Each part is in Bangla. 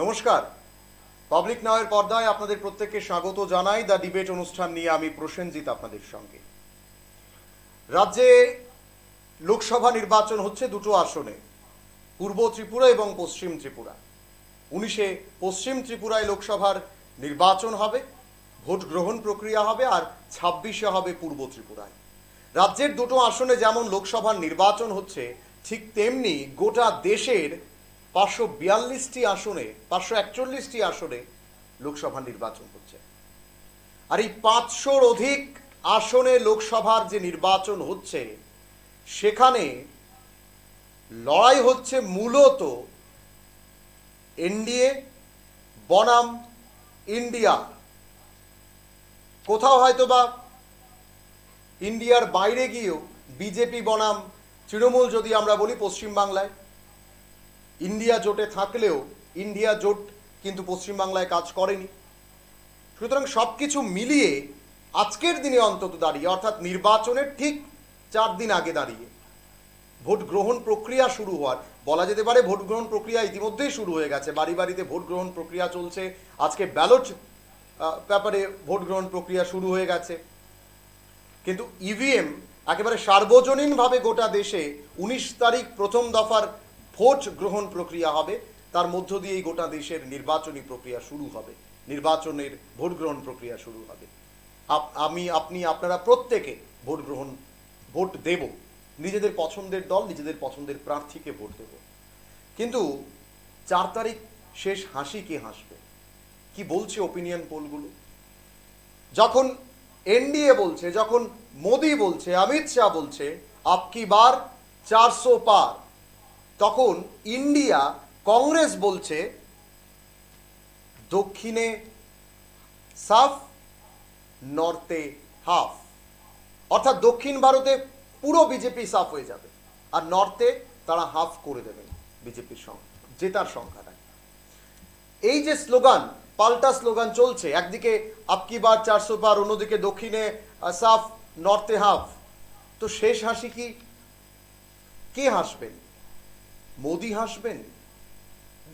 নমস্কার, পাবলিক নাওয়ের পর্দায় আপনাদের প্রত্যেককে স্বাগত জানাই। দ্য ডিবেট অনুষ্ঠান নিয়ে আমি প্রসেনজিৎ আপনাদের সঙ্গে। রাজ্যে লোকসভা নির্বাচন হচ্ছে দুটো আসনে, পূর্ব ত্রিপুরা এবং পশ্চিম ত্রিপুরা। 19-এ পশ্চিম ত্রিপুরায় লোকসভার নির্বাচন হবে, ভোট গ্রহণ প্রক্রিয়া হবে, আর 26-এ হবে পূর্ব ত্রিপুরায়। রাজ্যের দুটো আসনে যেমন লোকসভার নির্বাচন হচ্ছে, ঠিক তেমনি গোটা দেশের 542টি আসনে, 541টি আসনে লোকসভা নির্বাচন হচ্ছে। আর এই 500-র অধিক আসনে লোকসভার যে নির্বাচন হচ্ছে, সেখানে লড়াই হচ্ছে মূলত এনডিএ বনাম ইন্ডিয়া। কোথাও হয়তোবা ইন্ডিয়ার বাইরে গিয়েও বিজেপি বনাম তৃণমূল যদি আমরা বলি পশ্চিমবাংলায়, ইন্ডিয়া জোটে থাকলেও ইন্ডিয়া জোট কিন্তু পশ্চিমবাংলায় কাজ করেনি। সুতরাং সব কিছু মিলিয়ে আজকের দিনে অন্তত দাঁড়িয়ে, অর্থাৎ নির্বাচনের ঠিক 4 দিন আগে দাঁড়িয়ে ভোট গ্রহণ প্রক্রিয়া শুরু হওয়ার, বলা যেতে পারে ভোট গ্রহণ প্রক্রিয়া ইতিমধ্যেই শুরু হয়ে গেছে। বাড়ি বাড়িতে ভোট গ্রহণ প্রক্রিয়া চলছে। আজকে ব্যালট ব্যাপারে ভোট গ্রহণ প্রক্রিয়া শুরু হয়ে গেছে। কিন্তু ইভিএম একেবারে সার্বজনীনভাবে গোটা দেশে 19 তারিখ প্রথম দফার ভোট গ্রহণ প্রক্রিয়া হবে। তার মধ্য দিয়েই গোটা দেশের নির্বাচনী প্রক্রিয়া শুরু হবে, নির্বাচনের ভোট গ্রহণ প্রক্রিয়া শুরু হবে। আপনি আপনারা প্রত্যেকে ভোট দেব, নিজেদের পছন্দের দল, নিজেদের পছন্দের প্রার্থীকে ভোট দেব। কিন্তু 4 তারিখ শেষ হাসি কে হাসবে? কি বলছে ওপিনিয়ন পোলগুলো? যখন এনডিএ বলছে, যখন মোদি বলছে, অমিত শাহ বলছে আপকি বার 400 পার, তখন ইন্ডিয়া কংগ্রেস বলছে দক্ষিণে সাফ, নর্থে হাফ। অর্থাৎ দক্ষিণ ভারতে পুরো বিজেপি সাফ হয়ে যাবে, আর নর্থে তারা হাফ করে দেবেন বিজেপির জেতার সংখ্যাটা। এই যে স্লোগান, পাল্টা স্লোগান চলছে, একদিকে আপকি বার 400 পার, অন্যদিকে দক্ষিণে সাফ, নর্থে হাফ, তো শেষ হাসি কি কে হাসবেন? মোদি হাসবেন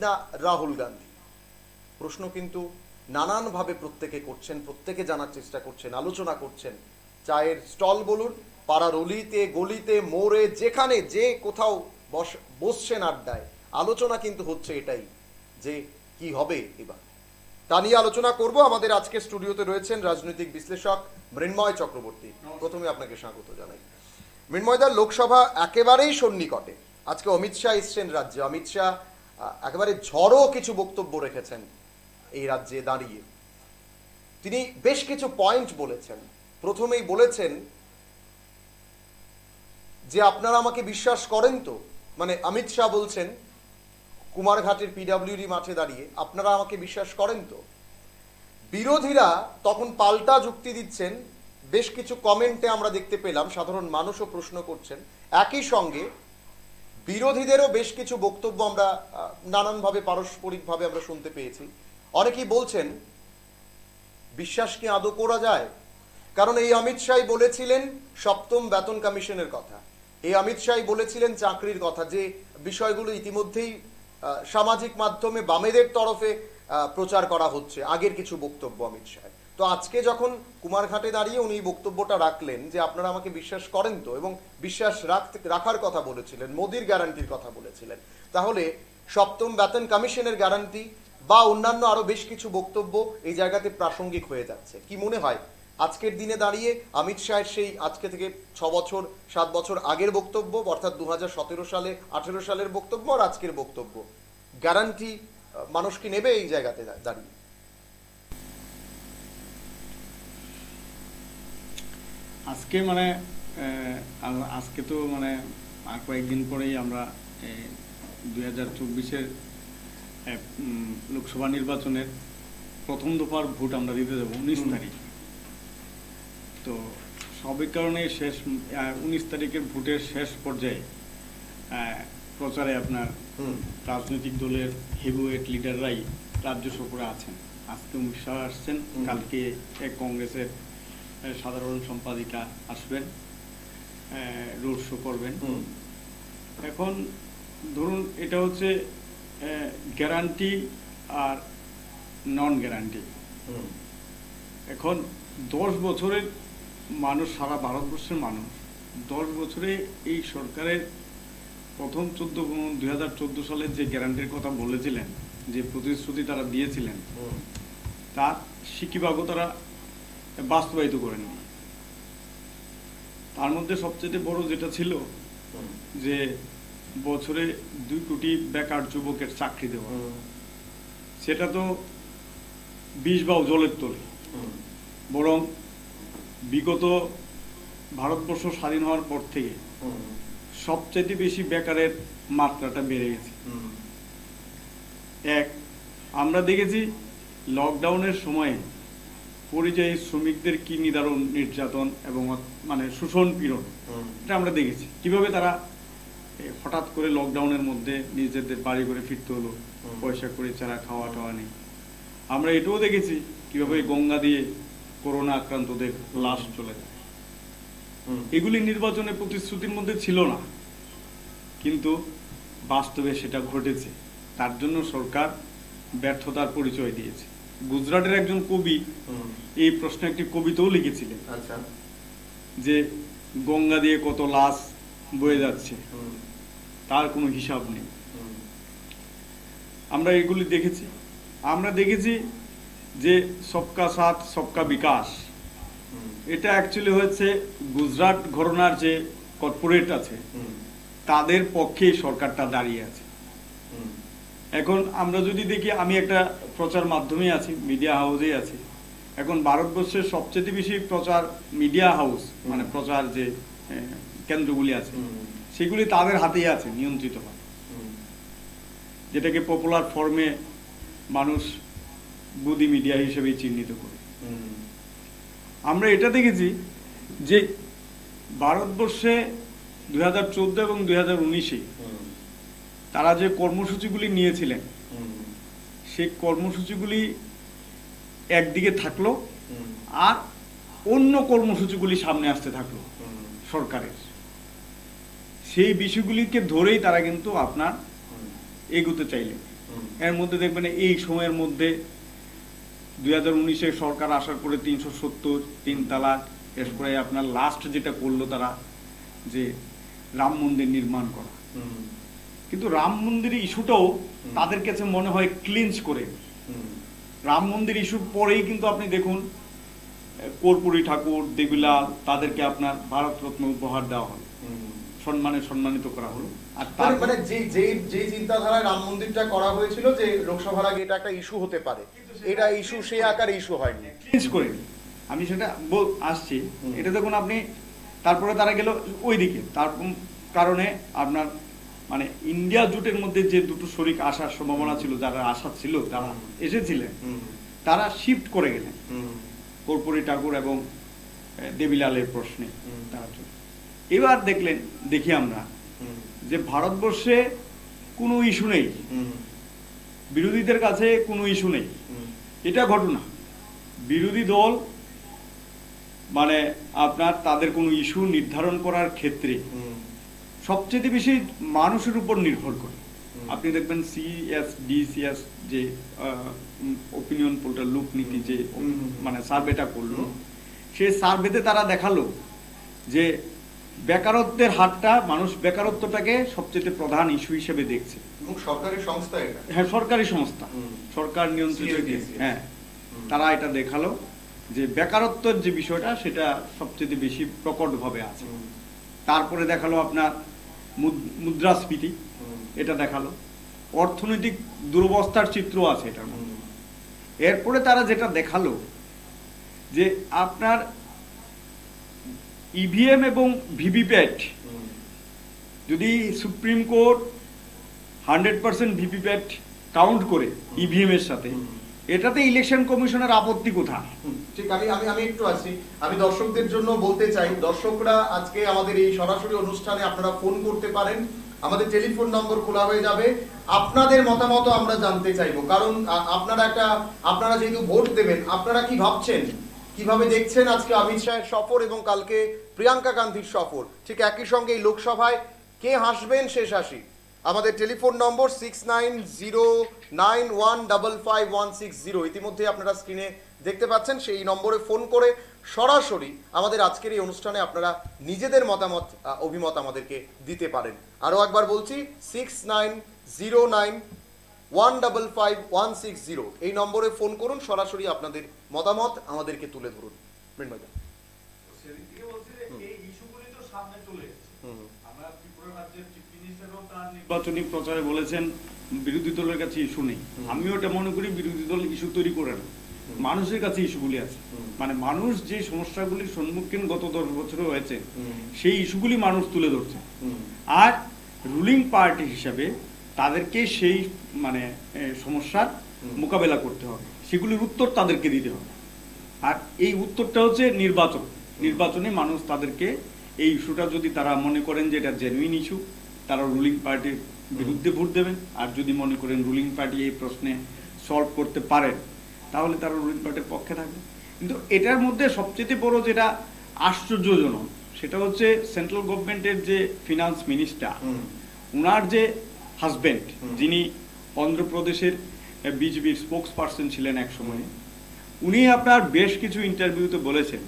না রাহুল গান্ধী? প্রশ্ন কিন্তু নানানভাবে প্রত্যেকে করছেন, প্রত্যেকে জানার চেষ্টা করছেন, আলোচনা করছেন। চায়ের স্টল বলুন, পাড়ার অলিতে গলিতে মোড়ে, যেখানে যে কোথাও বসছেন আড্ডায়, আলোচনা কিন্তু হচ্ছে এটাই যে কি হবে এবার। তা নিয়ে আলোচনা করব। আমাদের আজকে স্টুডিওতে রয়েছেন রাজনৈতিক বিশ্লেষক মৃন্ময় চক্রবর্তী। প্রথমে আপনাকে স্বাগত জানাই। মৃন্ময়দা, লোকসভা একেবারেই সন্নিকটে। আজকে অমিত শাহ এসছেন রাজ্যে। অমিত শাহ একেবারে ঝড়ো কিছু বক্তব্য রেখেছেন এই রাজ্যে দাঁড়িয়ে। তিনি বেশ কিছু পয়েন্ট বলেছেন। প্রথমেই বলেছেন যে আপনারা আমাকে বিশ্বাস করেন তো, মানে অমিত শাহ বলছেন কুমারঘাটের পিডব্লিউডি মাঠে দাঁড়িয়ে, আপনারা আমাকে বিশ্বাস করেন তো? বিরোধীরা তখন পাল্টা যুক্তি দিচ্ছেন। বেশ কিছু কমেন্টে আমরা দেখতে পেলাম সাধারণ মানুষও প্রশ্ন করছেন। একই সঙ্গে বিরোধীদেরও বেশ কিছু বক্তব্য আমরা নানানভাবে পারস্পরিকভাবে আমরা শুনতে পেয়েছি। অনেকেই বলছেন বিশ্বাস কি আদৌ করা যায়? কারণ এই অমিত শাহ বলেছিলেন 7ম বেতন কমিশনের কথা, এই অমিত শাহ বলেছিলেন চাকরির কথা, যে বিষয়গুলো ইতিমধ্যেই সামাজিক মাধ্যমে বামেদের তরফে প্রচার করা হচ্ছে, আগের কিছু বক্তব্য অমিত শাহ। তো আজকে যখন কুমারঘাটে দাঁড়িয়ে উনি বক্তব্যটা রাখলেন যে আপনারা আমাকে বিশ্বাস করেন তো, এবং বিশ্বাস রাখার কথা বলেছিলেন, মোদির গ্যারান্টির কথা বলেছিলেন, তাহলে 7ম বেতন কমিশনের গ্যারান্টি বা অন্যান্য আরো বেশ কিছু বক্তব্য এই জায়গাতে প্রাসঙ্গিক হয়ে যাচ্ছে। কি মনে হয় আজকের দিনে দাঁড়িয়ে অমিত শাহের সেই আজকে থেকে 6 বছর 7 বছর আগের বক্তব্য, অর্থাৎ 2017 সালে 18 সালের বক্তব্য আর আজকের বক্তব্য, গ্যারান্টি মানুষ কি নেবে এই জায়গাতে দাঁড়িয়ে? আজকে তো আর কয়েকদিন পরেই আমরা 2024-এর লোকসভা নির্বাচনের প্রথম দফার ভোট আমরা দিতে যাব 19 তারিখ। তো সবই কারণে 19 তারিখের ভোটের শেষ পর্যায়ে প্রচারে আপনার রাজনৈতিক দলের হেভিওয়েট লিডাররাই রাজ্য সফরে আছেন। আজকে অমিত শাহ আসছেন, কালকে কংগ্রেসের সাধারণ সম্পাদিকা আসবেন, রোড শো করবেন। এখন ধরুন এটা হচ্ছে গ্যারান্টি আর নন গ্যারান্টি। এখন 10 বছরের মানুষ, সারা ভারতবর্ষের মানুষ 10 বছরে এই সরকারের প্রথম 2014 সালের যে গ্যারান্টির কথা বলেছিলেন, যে প্রতিশ্রুতি তারা দিয়েছিলেন, তার সিকিভাগও তারা বাস্তবায়িত করেননি। তার মধ্যে সবচেয়ে বড় যেটা ছিল যে বছরে 2 কোটি বেকার যুবকের চাকরি দেওয়া, সেটা তো 20 বাও জলের তলে। বরং বিগত ভারতবর্ষ স্বাধীন হওয়ার পর থেকে সবচেয়ে বেশি বেকারের মাত্রাটা বেড়ে গেছে। আমরা দেখেছি লকডাউনের সময়ে পরিযায়ী শ্রমিকদের কি নিদারুণ নির্যাতন এবং মানে শোষণ পীড়ন, এটা আমরা দেখেছি কিভাবে তারা হঠাৎ করে লকডাউনের মধ্যে নিজেদের বাড়ি করে ফিরতে হলো, পয়সা করে ছাড়া খাওয়া টাওয়া নেই। আমরা এটাও দেখেছি কিভাবে গঙ্গা দিয়ে করোনা আক্রান্তদের লাশ চলে যায়। এগুলি নির্বাচনের প্রতিশ্রুতির মধ্যে ছিল না, কিন্তু বাস্তবে সেটা ঘটেছে। তার জন্য সরকার ব্যর্থতার পরিচয় দিয়েছে। গুজরাটের একজন কবি এই প্রশ্নে একটি কবিতাও লিখেছিলেন, যে গঙ্গা দিয়ে কত লাশ বয়ে যাচ্ছে, তার কোনো হিসাব নেই। আমরা এগুলি দেখেছি। আমরা দেখেছি যে সবকা সাথ সবকা বিকাশ, এটা অ্যাকচুয়ালি হচ্ছে গুজরাট ঘরানার যে কর্পোরেট আছে তাদের পক্ষে সরকারটা দাঁড়িয়ে আছে। এখন আমরা যদি দেখি, আমি একটা প্রচার মাধ্যমে আছি, মিডিয়া হাউসে আছি। এখন ভারতবর্ষের সবচেয়ে বেশি প্রচার মিডিয়া হাউস, মানে প্রচার যে কেন্দ্রগুলি আছে, সেগুলি তাদের হাতেই আছে, নিয়ন্ত্রিত হয়, যেটাকে পপুলার ফর্মে মানুষ বুদ্ধি মিডিয়া হিসেবে চিহ্নিত করে। আমরা এটা দেখেছি যে ভারতবর্ষে 2014 এবং 2019-এ তারা যে কর্মসূচিগুলি নিয়েছিলেন, সেই কর্মসূচিগুলি একদিকে থাকলো, আর অন্য কর্মসূচিগুলি সামনে আসতে থাকলো সরকারের। সেই বিষয়গুলিকে ধরেই তারা কিন্তু আপনার এগোতে চাইলেন। এর মধ্যে দেখবেন এই সময়ের মধ্যে 2019-এ সরকার আসার পরে 370, 3 তালাক, এরপরে আপনার লাস্ট যেটা করলো তারা, যে রাম মন্দির নির্মাণ করা। কিন্তু রাম মন্দির ইস্যুটাও তাদের কাছে মনে হয় ক্লিঞ্চ করে। রাম মন্দির ইস্যুর পরেই কিন্তু আপনি দেখুন কর্পূরী ঠাকুর, দেবিলাল, তাদেরকে আপনার ভারতরত্ন উপহার দেওয়া হলো, সম্মানিত করা হলো। আর মানে যে চিন্তাধারায় রাম মন্দিরটা করা হয়েছিল, যে লোকসভার আগে এটা একটা ইস্যু হতে পারে, এটা ইস্যু সেই আকারে ইস্যু হয়নি, ক্লিঞ্চ করেনি। আমি সেটা আসছি, এটা দেখুন আপনি। তারপরে তারা গেল ওইদিকে, তার কারণে আপনার মানে ইন্ডিয়া জোটের মধ্যে যে দুটো শরিক আসার সম্ভাবনা ছিল, যারা আশা ছিল, যারা এসেছিলেন, তারা শিফট করে গেলেন কর্পূরী ঠাকুর এবং দেবিলালের প্রশ্নে। এবার দেখি আমরা যে ভারতবর্ষে কোনো ইস্যু নেই, বিরোধীদের কাছে কোনো ইস্যু নেই। এটা ঘটনা। বিরোধী দল মানে আপনার তাদের কোনো ইস্যু নির্ধারণ করার ক্ষেত্রে সবচেয়ে বেশি মানুষের উপর নির্ভর করে। আপনি দেখবেন CSDCS যে ওপিনিয়ন পোলটার লোকনীতি যে মানে সার্ভেটা করলো, সেই সার্ভেতে তারা দেখালো যে বেকারত্বের হারটা, মানুষ বেকারত্বটাকে সবচেয়ে প্রধান ইস্যু হিসেবে দেখছে। সরকারি সংস্থা এটা, হ্যাঁ সরকারি সংস্থা, সরকার নিয়ন্ত্রিত। হ্যাঁ, তারা এটা দেখালো যে বেকারত্বের যে বিষয়টা, সেটা সবচেয়ে বেশি প্রকটভাবে আছে। তারপরে দেখালো আপনার মুদ্রাস্ফীতি, এটা দেখালো। অর্থনৈতিক দুরবস্থার চিত্র আছে এটার মধ্যে। এরপরে তারা যেটা দেখালো যে আপনার ইভিএম এবং ভিভিপ্যাট, যদি সুপ্রিম কোর্ট 100% ভিভিপ্যাট কাউন্ট করে ইভিএম এর সাথে, এটাতে ইলেকশন কমিশনের আপত্তি কোথায়? ঠিক, আমি একটু আছি। আমি দর্শকদের জন্য বলতে চাই, দর্শকরা আজকে আমাদের এই সরাসরি অনুষ্ঠানে আপনারা ফোন করতে পারেন, আমাদের টেলিফোন নম্বর খোলা হয়ে যাবে। আপনাদের মতামত আমরা জানতে চাইবো, কারণ আপনারা যেহেতু ভোট দেবেন, আপনারা কি ভাবছেন, কিভাবে দেখছেন আজকে অমিত শাহের সফর এবং কালকে প্রিয়াঙ্কা গান্ধীর সফর। ঠিক একই সঙ্গে এই লোকসভায় কে হাসবেন শেষ হাসি, আমাদের টেলিফোন নম্বর 6909155160। ইতিমধ্যে আপনারা স্ক্রিনে দেখতে পাচ্ছেন, সেই নম্বরে ফোন করে সরাসরি আমাদের আজকের এই অনুষ্ঠানে আপনারা নিজেদের মতামত অভিমত আমাদেরকে দিতে পারেন। আরও একবার বলছি 6909155160 এই নম্বরে ফোন করুন, সরাসরি আপনাদের মতামত আমাদেরকে তুলে ধরুন। মৃন্ময় নির্বাচনী প্রচারে বলেছেন বিরোধী দলের কাছে ইস্যু নেই। আমিও এটা মনে করি বিরোধী দল ইস্যু তৈরি করে না, মানুষের কাছে ইস্যুগুলি আছে। মানে মানুষ যে সমস্যাগুলির সম্মুখীন গত 10 বছরে হয়েছে সেই ইস্যুগুলি মানুষ তুলে ধরছে, আর রুলিং পার্টি হিসাবে তাদেরকে সেই মানে সমস্যার মোকাবেলা করতে হবে, সেগুলির উত্তর তাদেরকে দিতে হবে। আর এই উত্তরটা হচ্ছে নির্বাচনে মানুষ তাদেরকে এই ইস্যুটা যদি তারা মনে করেন যে এটা জেনুইন ইস্যু, তারা রুলিং পার্টির বিরুদ্ধে ভোট দেবেন। আর যদি মনে করেন রুলিং পার্টি এই প্রশ্নে সলভ করতে পারেন, তাহলে তারা রুলিং পার্টির পক্ষে থাকবে। কিন্তু এটার মধ্যে সবচেয়ে বড় যেটা আশ্চর্যজনক, সেটা হচ্ছে সেন্ট্রাল গভর্নমেন্টের যে ফিনান্স মিনিস্টার, উনার যে হাজবেন্ড, যিনি অন্ধ্রপ্রদেশের বিজেপির স্পোক্স পার্সন ছিলেন এক সময়ে, উনি আপনার বেশ কিছু ইন্টারভিউতে বলেছেন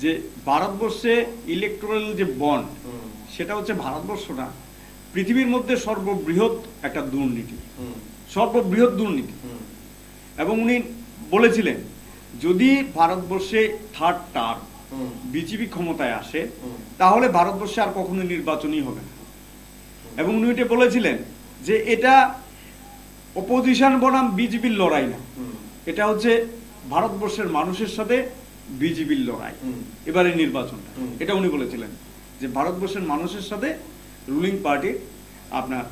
যে ভারতবর্ষে ইলেকট্রাল যে বন্ড, সেটা হচ্ছে ভারতবর্ষ না, পৃথিবীর মধ্যে সর্ববৃহৎ একটা দুর্নীতি, সর্ববৃহৎ দুর্নীতি। এবং উনি বলেছিলেন যদি ভারতবর্ষে থার্ড টার্ম বিজেপি ক্ষমতায় আসে, তাহলে ভারতবর্ষে আর কখনো নির্বাচনই হবে না। এবং উনি এটা বলেছিলেন যে এটা অপোজিশন বনাম বিজেপির লড়াই না, এটা হচ্ছে ভারতবর্ষের মানুষের সাথে বিজেপির লড়াই এবারে নির্বাচনটা। এটা উনি বলেছিলেন যে ভারতবর্ষের মানুষের সাথে রুলিং পার্টির আপনার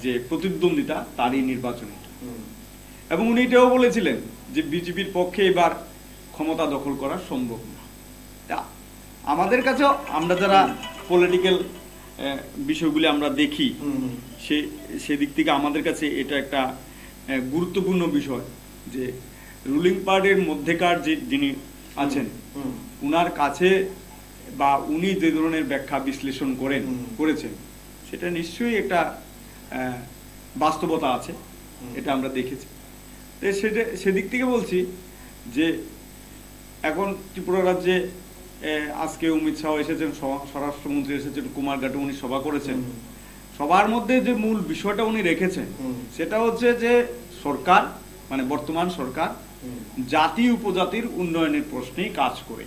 যে প্রতিদ্বন্দ্বিতা, তারই নির্বাচন। এবং উনি এটাও বলেছিলেন যে বিজেপির পক্ষে এবার ক্ষমতা দখল করা সম্ভব না। আমাদের কাছেও, আমরা যারা পলিটিক্যাল বিষয়গুলি আমরা দেখি, সেদিক থেকে আমাদের কাছে এটা একটা গুরুত্বপূর্ণ বিষয় যে রুলিং পার্টির মধ্যেকার যে যিনি আছেন, উনার কাছে বা উনি যে ধরনের ব্যাখ্যা বিশ্লেষণ করেছেন, সেটা নিশ্চয়ই একটা বাস্তবতা আছে, এটা আমরা দেখেছি। সেদিক থেকে বলছি যে এখন ত্রিপুরা রাজ্যে আজকে অমিত শাহ এসেছেন, স্বরাষ্ট্রমন্ত্রী এসেছেন কুমারঘাটে, উনি সভা করেছেন। সবার মধ্যে যে মূল বিষয়টা উনি রেখেছেন সেটা হচ্ছে যে সরকার, মানে বর্তমান সরকার জাতি উপজাতির উন্নয়নের প্রশ্নেই কাজ করে,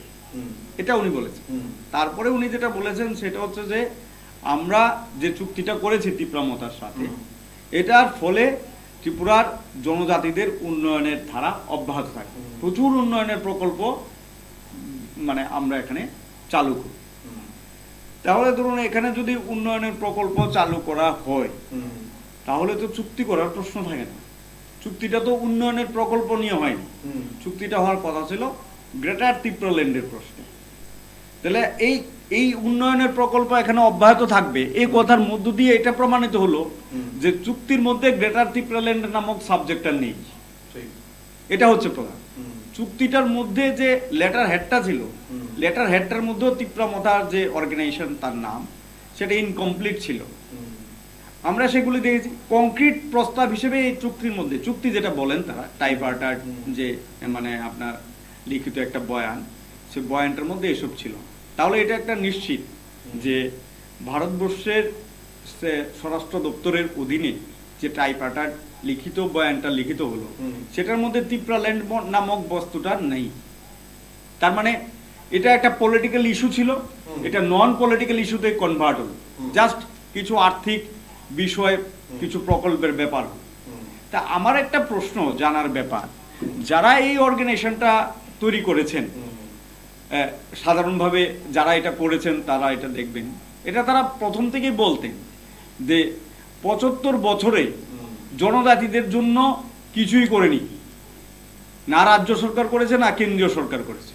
এটা উনি বলেছেন। তারপরে উনি যেটা বলেছেন সেটা হচ্ছে যে আমরা যে চুক্তিটা করেছি ত্রিপুরামতার সাথে, এটার ফলে ত্রিপুরার জনজাতিদের উন্নয়নের ধারা অব্যাহত থাকে, প্রচুর উন্নয়নের প্রকল্প মানে আমরা এখানে চালু করি। তাহলে ধরুন এখানে যদি উন্নয়নের প্রকল্প চালু করা হয়, তাহলে তো চুক্তি করার প্রশ্ন থাকে না। চুক্তিটা তো উন্নয়নের প্রকল্প নিয়ে হয়নি, চুক্তিটা হওয়ার কথা ছিল গ্রেটার ত্রিপুরাল্যান্ডের প্রশ্নে। তাহলে এই উন্নয়নের প্রকল্প এখানে অব্যাহত থাকবে, এই কথার মধ্য দিয়ে এটা প্রমাণিত হলো যে চুক্তির মধ্যে গ্রেটার ত্রিপুরাল্যান্ড নামক সাবজেক্টটা নেই। এটা হচ্ছে প্রধান। চুক্তিটার মধ্যে যে লেটার হেডটা ছিল, লেটার হেডটার মধ্যেও ত্রিপুরামতার যে অর্গানাইজেশন, তার নাম, সেটা ইনকমপ্লিট ছিল। আমরা সেগুলি দেখেছি কংক্রিট প্রস্তাব হিসেবে এই চুক্তির মধ্যে, চুক্তি যেটা বলেন তারা, টাইপার্টার যে মানে আপনার লিখিত একটা বয়ান, সে বয়ানটার মধ্যে এসব ছিল। তাহলে এটা একটা নিশ্চিত যে ভারতবর্ষের স্বরাষ্ট্র দপ্তরের অধীনে যে টাইপার্টার লিখিত বয়ানটা লিখিত হলো, সেটার মধ্যে ত্রিপুরাল্যান্ড নামক বস্তুটা নেই। তার মানে এটা একটা পলিটিক্যাল ইস্যু ছিল, এটা নন পলিটিক্যাল ইস্যুতে কনভার্ট হলো, জাস্ট কিছু আর্থিক বিষয়, কিছু প্রকল্পের ব্যাপার। তা আমার একটা প্রশ্ন জানার ব্যাপার, যারা এই অর্গানাইজেশনটা তৈরি করেছেন, সাধারণভাবে যারা এটা করেছেন তারা এটা দেখবেন, এটা তারা প্রথম থেকেই বলতেন যে 75 বছরে জনজাতিদের জন্য কিছুই করেনি, না রাজ্য সরকার করেছে না কেন্দ্রীয় সরকার করেছে।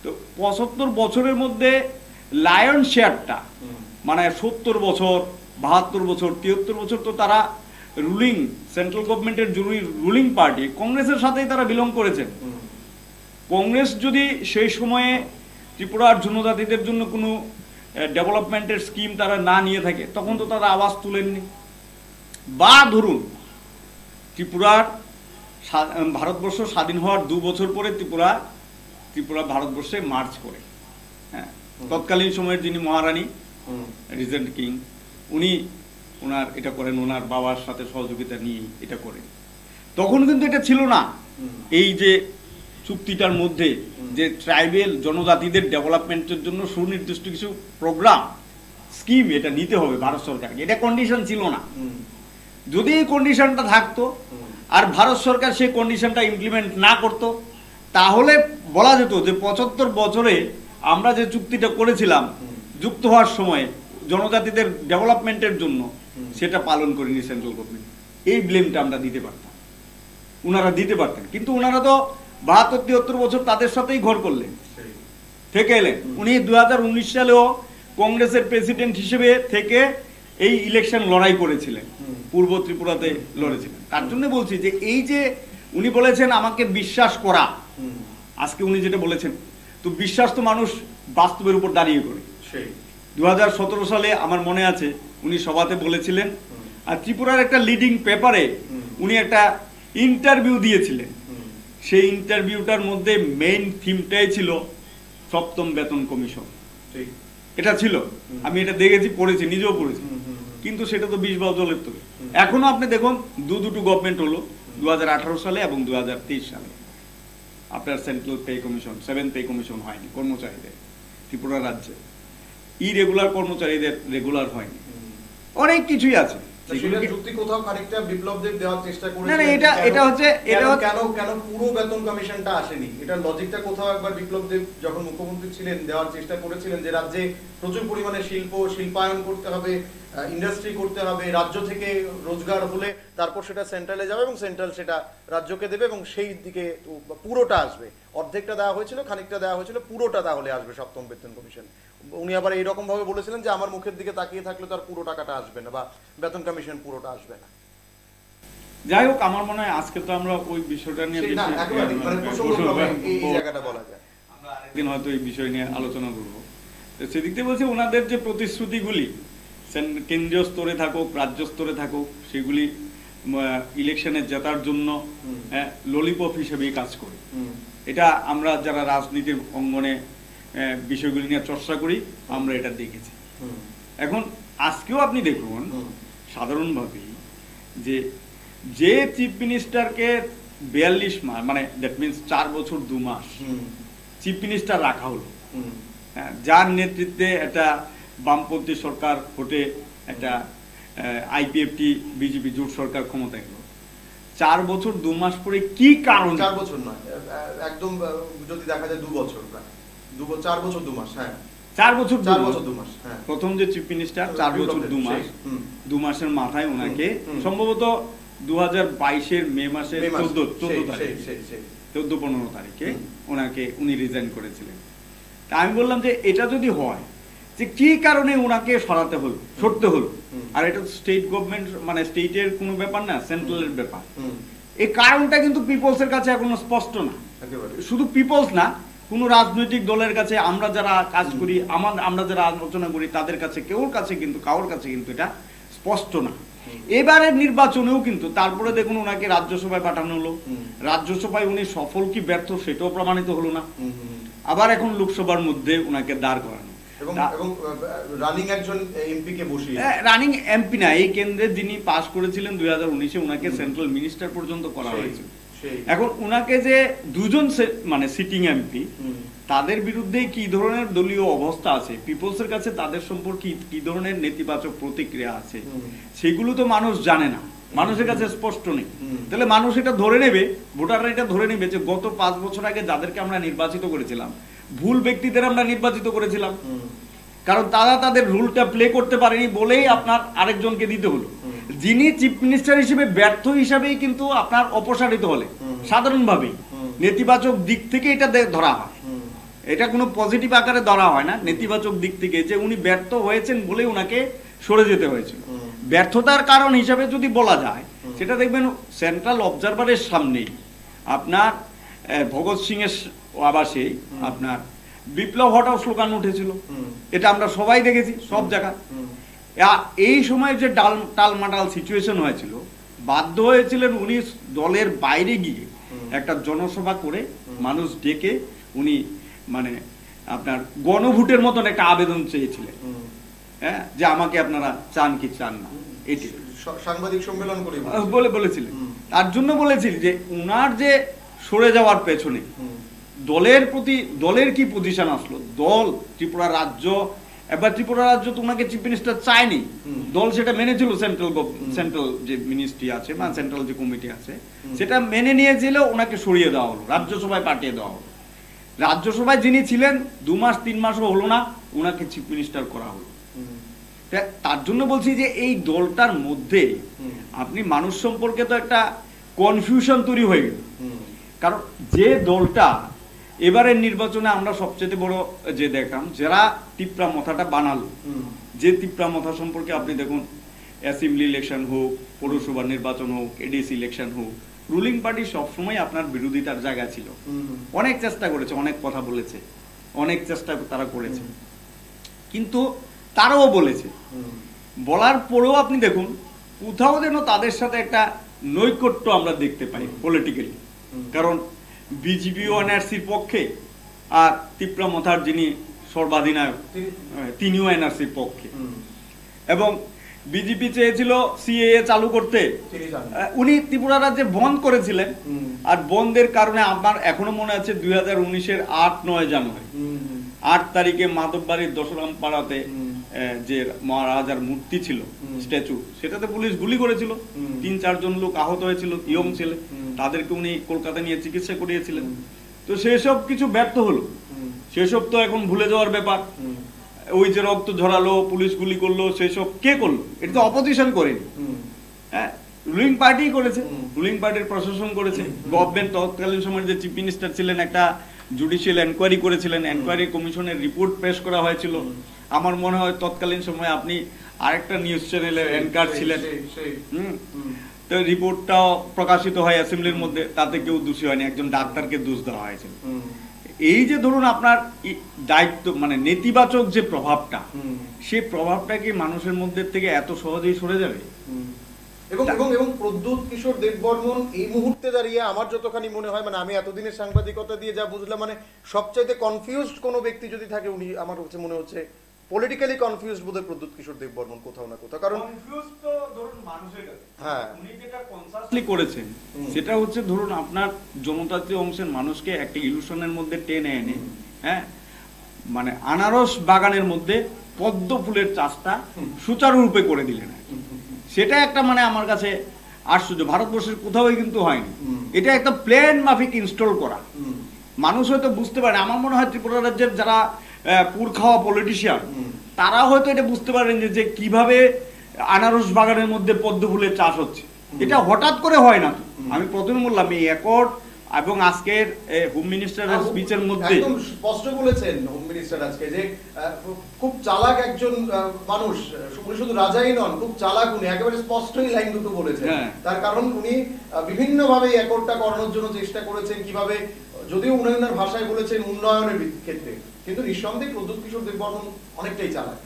তো 75 বছরের মধ্যে লায়ন শেয়ারটা মানে 70 বছর, 72 বছর, 73 বছর তো তারা রুলিং সেন্ট্রাল গভর্নমেন্টের রুলিং পার্টি কংগ্রেসের সাথেই তারা বিলং করেছেন। কংগ্রেস যদি সেই সময়ে ত্রিপুরার জনজাতিদের জন্য কোনো ডেভেলপমেন্টের স্কিম তারা না নিয়ে থাকে, তখন তো তারা আওয়াজ তুলেননি। বা ধরুন ত্রিপুরার ভারতবর্ষ স্বাধীন হওয়ার 2 বছর পরে ত্রিপুরা ভারতবর্ষে মার্চ করে, হ্যাঁ, তৎকালীন সময়ের যিনি মহারানী রিজেন্ট কিং উনি ওনার এটা করেন, ওনার বাবার সাথে সহযোগিতা নিয়ে এটা করেন। তখন কিন্তু এটা ছিল না, এই যে চুক্তিটার মধ্যে যে ট্রাইবেল জনজাতিদের ডেভেলপমেন্টের জন্য সুনির্দিষ্ট কিছু প্রোগ্রাম স্কিম এটা নিতে হবে ভারত সরকারকে, এটা কন্ডিশন ছিল না। যদি এই কন্ডিশনটা থাকতো আর ভারত সরকার সেই কন্ডিশনটা ইমপ্লিমেন্ট না করত, তাহলে বলা যেত যে 75 বছরে আমরা যে চুক্তিটা করেছিলাম যুক্ত হওয়ার সময় জনজাতিদের ডেভেলপমেন্টের জন্য, সেটা পালন করেনি সেন্ট্রাল গভর্নমেন্ট। এই ব্লেমটা আমরা দিতে পারতাম, ওনারা দিতে পারতেন। কিন্তু ওনারা তো 72-73 বছর তাদের সাথেই ঘর করলেন, থেকে এলেন। উনি 2019 সালেও কংগ্রেসের প্রেসিডেন্ট হিসেবে থেকে এই ইলেকশন লড়াই করেছিলেন, পূর্ব ত্রিপুরাতে লড়েছিলেন। তার জন্য বলছি যে এই যে উনি বলেছেন আমাকে বিশ্বাস করা, আজকে উনি যেটা বলেছেন, তো বিশ্বাস তো মানুষ বাস্তবের উপর দাঁড়িয়ে করে। 2017 সালে আমার মনে আছে উনি সভাতে বলেছিলেন, আর ত্রিপুরার একটা লিডিং পেপারে উনি একটা ইন্টারভিউ দিয়েছিলেন। সেই ইন্টারভিউটার মধ্যে মেইন থিমটাই ছিল 7ম বেতন কমিশন, এটা ছিল। আমি এটা দেখেছি, পড়েছি, নিজেও পড়েছি। কিন্তু সেটা তো 20 জলের তবে। এখনো আপনি দেখুন দুটো গভর্নমেন্ট হলো 2018 সালে এবং 2023 সালে, আপনার central pay commission, 7th pay commission হয়নি কর্মচারীদের ত্রিপুরা রাজ্যে, ইরেগুলার কর্মচারীদের রেগুলার হয়নি, অনেক কিছুই আছে। কোথাও খানিকটা বিপ্লবদেব দেওয়ার চেষ্টা করেছেন। না, এটা হচ্ছে কেন পুরো বেতন কমিশনটা আসেনি, এটা লজিকটা কোথাও একবার বিপ্লবদেব যখন মুখ্যমন্ত্রী ছিলেন দেওয়ার চেষ্টা করেছিলেন যে রাজ্যে প্রচুর পরিমাণে শিল্পায়ন করতে হবে, ইন্ডাস্ট্রি করতে হবে, রাজ্য থেকে রোজগার হলে তারপর সেটা সেন্ট্রালে যাবে এবং সেন্ট্রাল সেটা রাজ্যকে দেবে এবং সেই দিকে পুরোটা আসবে। অর্ধেকটা দেওয়া হয়েছিল, খানিকটা দেওয়া হয়েছিল, পুরোটা তাহলে আসবে 7ম বেতন কমিশন। উনি আবার এইরকম ভাবে বলেছিলেন যে আমার মুখের দিকে তাকিয়ে থাকলে তো আর পুরো টাকাটা আসবে না বা বেতন কমিশন পুরোটা আসবে না। যাই হোক, আমার মনে হয় আজকে তো আমরা ওই বিষয়টা নিয়ে আমরা আরেকদিন হয়তো এই বিষয় নিয়ে আলোচনা করবো। সেদিক থেকে বলছি ওনাদের যে প্রতিশ্রুতিগুলি কেন্দ্রীয় স্তরে থাকুক, রাজ্য স্তরে থাকুক, সেগুলি ইলেকশনে জেতার জন্য ললিপপ হিসেবেই কাজ করে। এটা আমরা যারা রাজনীতির অঙ্গনে বিষয়গুলি নিয়ে চর্চা করি আমরা এটা দেখেছি। এখন আজকেও আপনি দেখুন সাধারণভাবেই যে চিফ মিনিস্টারকে 42 মাস, মানে দ্যাট মিনস 4 বছর 2 মাস চিফ মিনিস্টার রাখা হলো, যার নেতৃত্বে একটা বামপন্থী সরকার ভোটে একটা আইপিএফটি বিজেপি জোট সরকার ক্ষমতায় গেল। 4 বছর 2 মাস পরে কি কারণ, 4 বছর নয়, একদম যদি দেখা যায় 2 বছর, 4 বছর 2 মাস, হ্যাঁ 4 বছর 2 মাস, হ্যাঁ। প্রথম যে চিফ মিনিস্টার 4 বছর 2 মাস, 2 মাসের মাথায় ওনাকে সম্ভবত 2022 মে মাসের 14-15 তারিখে ওনাকে উনি রিজাইন করেছিলেন। তা আমি বললাম যে এটা যদি হয় যে কি কারণে ওনাকে সরতে হলো, আর এটা স্টেট গভর্নমেন্ট মানে স্টেটের কোনো ব্যাপার না, সেন্ট্রালের ব্যাপার। এই কারণটা কিন্তু পিপলসের কাছে এখনো স্পষ্ট না। শুধু পিপলস না, কোন রাজনৈতিক দলের কাছে, আমরা যারা কাজ করি, আমরা যারা আলোচনা করি, তাদের কাছে কারোর কাছে কিন্তু এটা স্পষ্ট না। এবারের নির্বাচনেও কিন্তু তারপরে দেখুন ওনাকে রাজ্যসভায় পাঠানো হলো, রাজ্যসভায় উনি সফল কি ব্যর্থ সেটাও প্রমাণিত হলো না। আবার এখন লোকসভার মধ্যে ওনাকে দাঁড় করানো, রানিং এমপি না, এই কেন্দ্রে যিনি পাস করেছিলেন 2019-এ, ওনাকে সেন্ট্রাল মিনিস্টার পর্যন্ত করা হয়েছিল। এখন ওনাকে যে 2জন মানে সিটিং এমপি, তাদের বিরুদ্ধে কি ধরনের দলীয় অবস্থা আছে, পিপলসের কাছে তাদের সম্পর্কে কি ধরনের নেতিবাচক প্রতিক্রিয়া আছে, সেগুলো তো মানুষ জানে না, মানুষের কাছে স্পষ্ট নেই। তাহলে মানুষ এটা ধরে নেবে, ভোটাররা এটা ধরে নেবে যে গত 5 বছর আগে যাদেরকে আমরা নির্বাচিত করেছিলাম, ভুল ব্যক্তিদের আমরা নির্বাচিত করেছিলাম, কারণ তারা তাদের রুলটা প্লে করতে পারেনি বলেই আপনার আরেকজনকে দিতে হলো, যিনি চিফ মিনিস্টার হিসেবে ব্যর্থ হিসাবেই কিন্তু আপনার অপসারিত হলে সাধারণভাবেই নেতিবাচক দিক থেকে এটা ধরা হয়, এটা কোনো পজিটিভ আকারে ধরা হয় না, নেতিবাচক দিক থেকে যে উনি ব্যর্থ হয়েছেন বলে ওনাকে সরে যেতে হয়েছিল। ব্যর্থতার কারণ হিসাবে যদি বলা যায়, সেটা দেখবেন সেন্ট্রাল অবজারভারের সামনেই আপনার ভগৎ সিং এর আবাসে আপনার বিপ্লব হটাও স্লোগান উঠেছিল, এটা আমরা সবাই দেখেছি সব জায়গা। এই সময় যে টালমাটাল সিচুয়েশন হয়েছিল, বাধ্য হয়েছিলেন উনি দলের বাইরে গিয়ে একটা জনসভা করে মানুষ ডেকে উনি মানে আপনার গণভোটের মতন একটা আবেদন চেয়েছিলেন, হ্যাঁ, যে আমাকে আপনারা চান কি চান না, এটি সাংবাদিক সম্মেলন করে বলেছিলেন। তার জন্য বলেছিল যে উনার যে সরে যাওয়ার পেছনে দলের প্রতি দলের কি পজিশন আসলো, দল ত্রিপুরা রাজ্য, এবার ত্রিপুরা রাজ্য তো ওনাকে চিফ মিনিস্টার চায়নি, দল সেটা মেনেছিল, সেন্ট্রাল যে মিনিস্ট্রি আছে বা সেন্ট্রাল যে কমিটি আছে সেটা মেনে নিয়েছিল, ওনাকে সরিয়ে দেওয়া হলো, রাজ্যসভায় পাঠিয়ে দেওয়া হলো। রাজ্যসভায় যিনি ছিলেন 2 মাস 3 মাসও হলো না, ওনাকে চিফ মিনিস্টার করা হলো। তার জন্য বলছি যে এই দলটার মধ্যে আপনি মানুষ সম্পর্কে তো একটা কনফিউশন তৈরি হয়ে গেল, কারণ যে দলটা এবারের নির্বাচনে আমরা সবচেয়ে বড় যে দেখলাম, যারা তিপ্রা মথাটা বানালো, যে তিপ্রা মথা সম্পর্কে আপনি দেখুন, অ্যাসেম্বলি ইলেকশন হোক, পৌরসভা নির্বাচন হোক, এডিসি ইলেকশন হোক, রুলিং পার্টি সবসময় আপনার বিরোধিতার জায়গা ছিল, অনেক চেষ্টা করেছে, অনেক কথা বলেছে, অনেক চেষ্টা তারা করেছে, কিন্তু তারাও বলেছে, বলার পরেও আপনি দেখুন কোথাও যেন তাদের সাথে একটা নৈকট্য আমরা দেখতে পাই পলিটিক্যালি, কারণ বিজেপি ও এনআরসির পক্ষে, আর তিপ্রা মথার যিনি সর্বাধিনায়ক তিনিও এনআরসির পক্ষে, এবং বিজেপি চেয়েছিল সিএএ চালু করতে, উনি ত্রিপুরা রাজ্যে বন্ধ করেছিলেন, আর বন্ধের কারণে আমার এখনো মনে আছে 2019-এর 8-9 জানুয়ারি 8 তারিখে মাধববাড়ির দশরাম পাড়াতে যে মহারাজার মূর্তি ছিল, স্ট্যাচু, সেটাতে পুলিশ গুলি করেছিল, 3-4 জন লোক আহত হয়েছিল, ইয়ং ছেলে, তাদেরকে উনি কলকাতা নিয়ে চিকিৎসা করিয়েছিলেন। তো সেসব কিছু ব্যর্থ হলো, সেসব তো এখন ভুলে যাওয়ার ব্যাপার। ওই যে রক্ত ঝরালো, পুলিশ গুলি করলো, সেসব কে করলো? এটা তো অপোজিশন করেনি, হ্যাঁ, রুলিং পার্টি করেছে, রুলিং পার্টির প্রশাসন করেছে। গভর্নমেন্ট তৎকালীন সময় যে চিফ মিনিস্টার ছিলেন একটা জুডিশিয়াল এনকোয়ারি করেছিলেন, এনকোয়ারি কমিশনের রিপোর্ট পেশ করা হয়েছিল। আমার মনে হয় তৎকালীন সময় আপনি আরেকটা নিউজ চ্যানেলের অ্যাঙ্কার ছিলেন, তো রিপোর্টটাও প্রকাশিত হয় অ্যাসেম্বলির মধ্যে, তাতে কেউ দোষী হয়নি, একজন ডাক্তারকে দোষ দেওয়া হয়েছিল। এই যে ধরুন আপনার দায়িত্ব মানে নেতিবাচক যে প্রভাবটা, সেই প্রভাবটা কি মানুষের মধ্যে থেকে এত সহজেই সরে যাবে? এবং এবং এবং প্রদ্যুৎ কিশোর দেববর্মন এই মুহূর্তে দাঁড়িয়ে আমার যতখানি মনে হয়, মানে আমি এতদিনের সাংবাদিকতা দিয়ে যা বুঝলাম, মানে সবচাইতে কনফিউজড কোনো ব্যক্তি যদি থাকে উনি, আমার হচ্ছে মনে হচ্ছে পলিটিক্যালি কনফিউজড বোধহয় প্রদ্যুৎ কিশোর দেববর্মন কোথাও না কোথাও। কারণ কনফিউজ তো ধরুন মানুষের কাছে, হ্যাঁ, উনি যেটা কনসাসলি করেছেন সেটা হচ্ছে ধরুন আপনার জনতান্ত্রিক অংশের মানুষকে একটা ইলুশনের মধ্যে টেনে এনে, হ্যাঁ, মানে আনারস বাগানের মধ্যে পদ্ম ফুলের চাষটা সুচারুরূপে করে দিলেন। সেটা একটা মানে আমার কাছে আশ্চর্য, ভারতবর্ষের কোথাও কিন্তু হয়নি। এটা একটা প্ল্যান মাফিক ইনস্টল করা, মানুষ হয়তো বুঝতে পারে। আমার মনে হয় ত্রিপুরা রাজ্যের যারা পুর খাওয়া পলিটিশিয়ান, তারা হয়তো এটা বুঝতে পারেন যে কিভাবে আনারস বাগানের মধ্যে পদ্ম ফুলের চাষ হচ্ছে। এটা হঠাৎ করে হয় না। আমি প্রথমে বললাম এই অ্যাকর্ড এবং আজকের হোম মিনিস্টারের স্পিচের মধ্যে একদম স্পষ্ট বলেছেন হোম মিনিস্টার আজকে যে খুব চালাক একজন মানুষ, উনি শুধু রাজাই নন, খুব চালাক উনি, একেবারে স্পষ্টই লাইন দুটো বলেছেন। তার কারণ উনি বিভিন্নভাবে এই অ্যাকর্ডটা করানোর জন্য চেষ্টা করেছেন, কিভাবে, যদিও উন্নয়নের ভাষায় বলেছেন উন্নয়নের ক্ষেত্রে, কিন্তু নিঃসন্দেহে প্রদ্যুৎ কিশোর দেববর্মন অনেকটাই চালাক।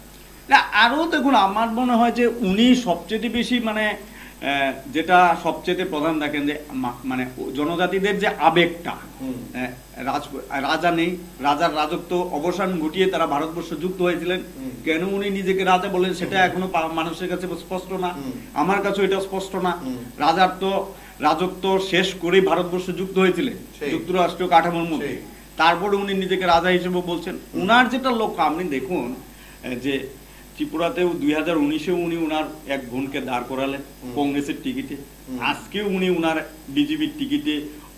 না, আরও দেখুন আমার মনে হয় যে উনি সবচেয়ে বেশি মানে যেটা সবচেয়ে প্রধান দেখেন যে মানে জনজাতিদের যে আবেগটা, রাজা নেই, রাজার রাজত্ব অবসান ঘটিয়ে তারা ভারতবর্ষ যুক্ত হয়েছিলেন, কেন উনি নিজেকে রাজা বলেন সেটা এখনো মানুষের কাছে স্পষ্ট না, আমার কাছে এটা স্পষ্ট না। রাজার তো রাজত্ব শেষ করে ভারতবর্ষ যুক্ত হয়েছিলেন যুক্তরাষ্ট্রীয় কাঠামোর মধ্যে, তারপরে উনি নিজেকে রাজা হিসেবে বলছেন। উনার যেটা লক্ষ্য, আপনি দেখুন যে ত্রিপুরাতেও 2019-এও উনি উনার এক বোনকে দাঁড় করালেন কংগ্রেসের টিকিটে, আজকেও উনি উনার বিজেপির টিকিটে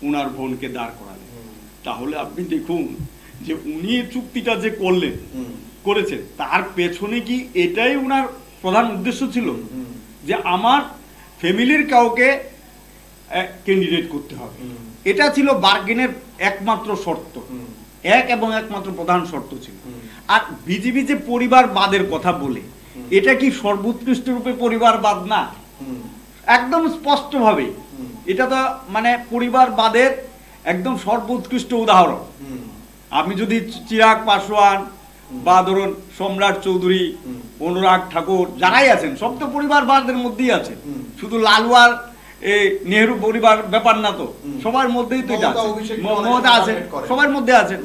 উনার বোনকে দাঁড় করালেন। তাহলে আপনি দেখুন যে উনি চুক্তিটা যে করেছেন, তার পেছনে কি এটাই উনার প্রধান উদ্দেশ্য ছিল যে আমার ফ্যামিলির কাউকে ক্যান্ডিডেট করতে হবে? এটা ছিল বার্গেনের একমাত্র শর্ত, এক এবং একমাত্র প্রধান শর্ত ছিল। আর বিজেপি যে পরিবারবাদের কথা বলে, এটা কি সর্বোৎকৃষ্ট রূপে পরিবারবাদ না? একদম স্পষ্ট ভাবে এটা তো মানে পরিবারবাদের একদম সর্বোৎকৃষ্ট উদাহরণ। আপনি যদি চিরাগ পাসওয়ান বা ধরুন সম্রাট চৌধুরী, অনুরাগ ঠাকুর, যারাই আছেন সব তো পরিবারবাদের মধ্যেই আছে। শুধু লালুয়ার নেহরু পরিবার ব্যাপার না তো, সবার মধ্যেই তো এটা আছে, মমতা আছে, সবার মধ্যে আছে,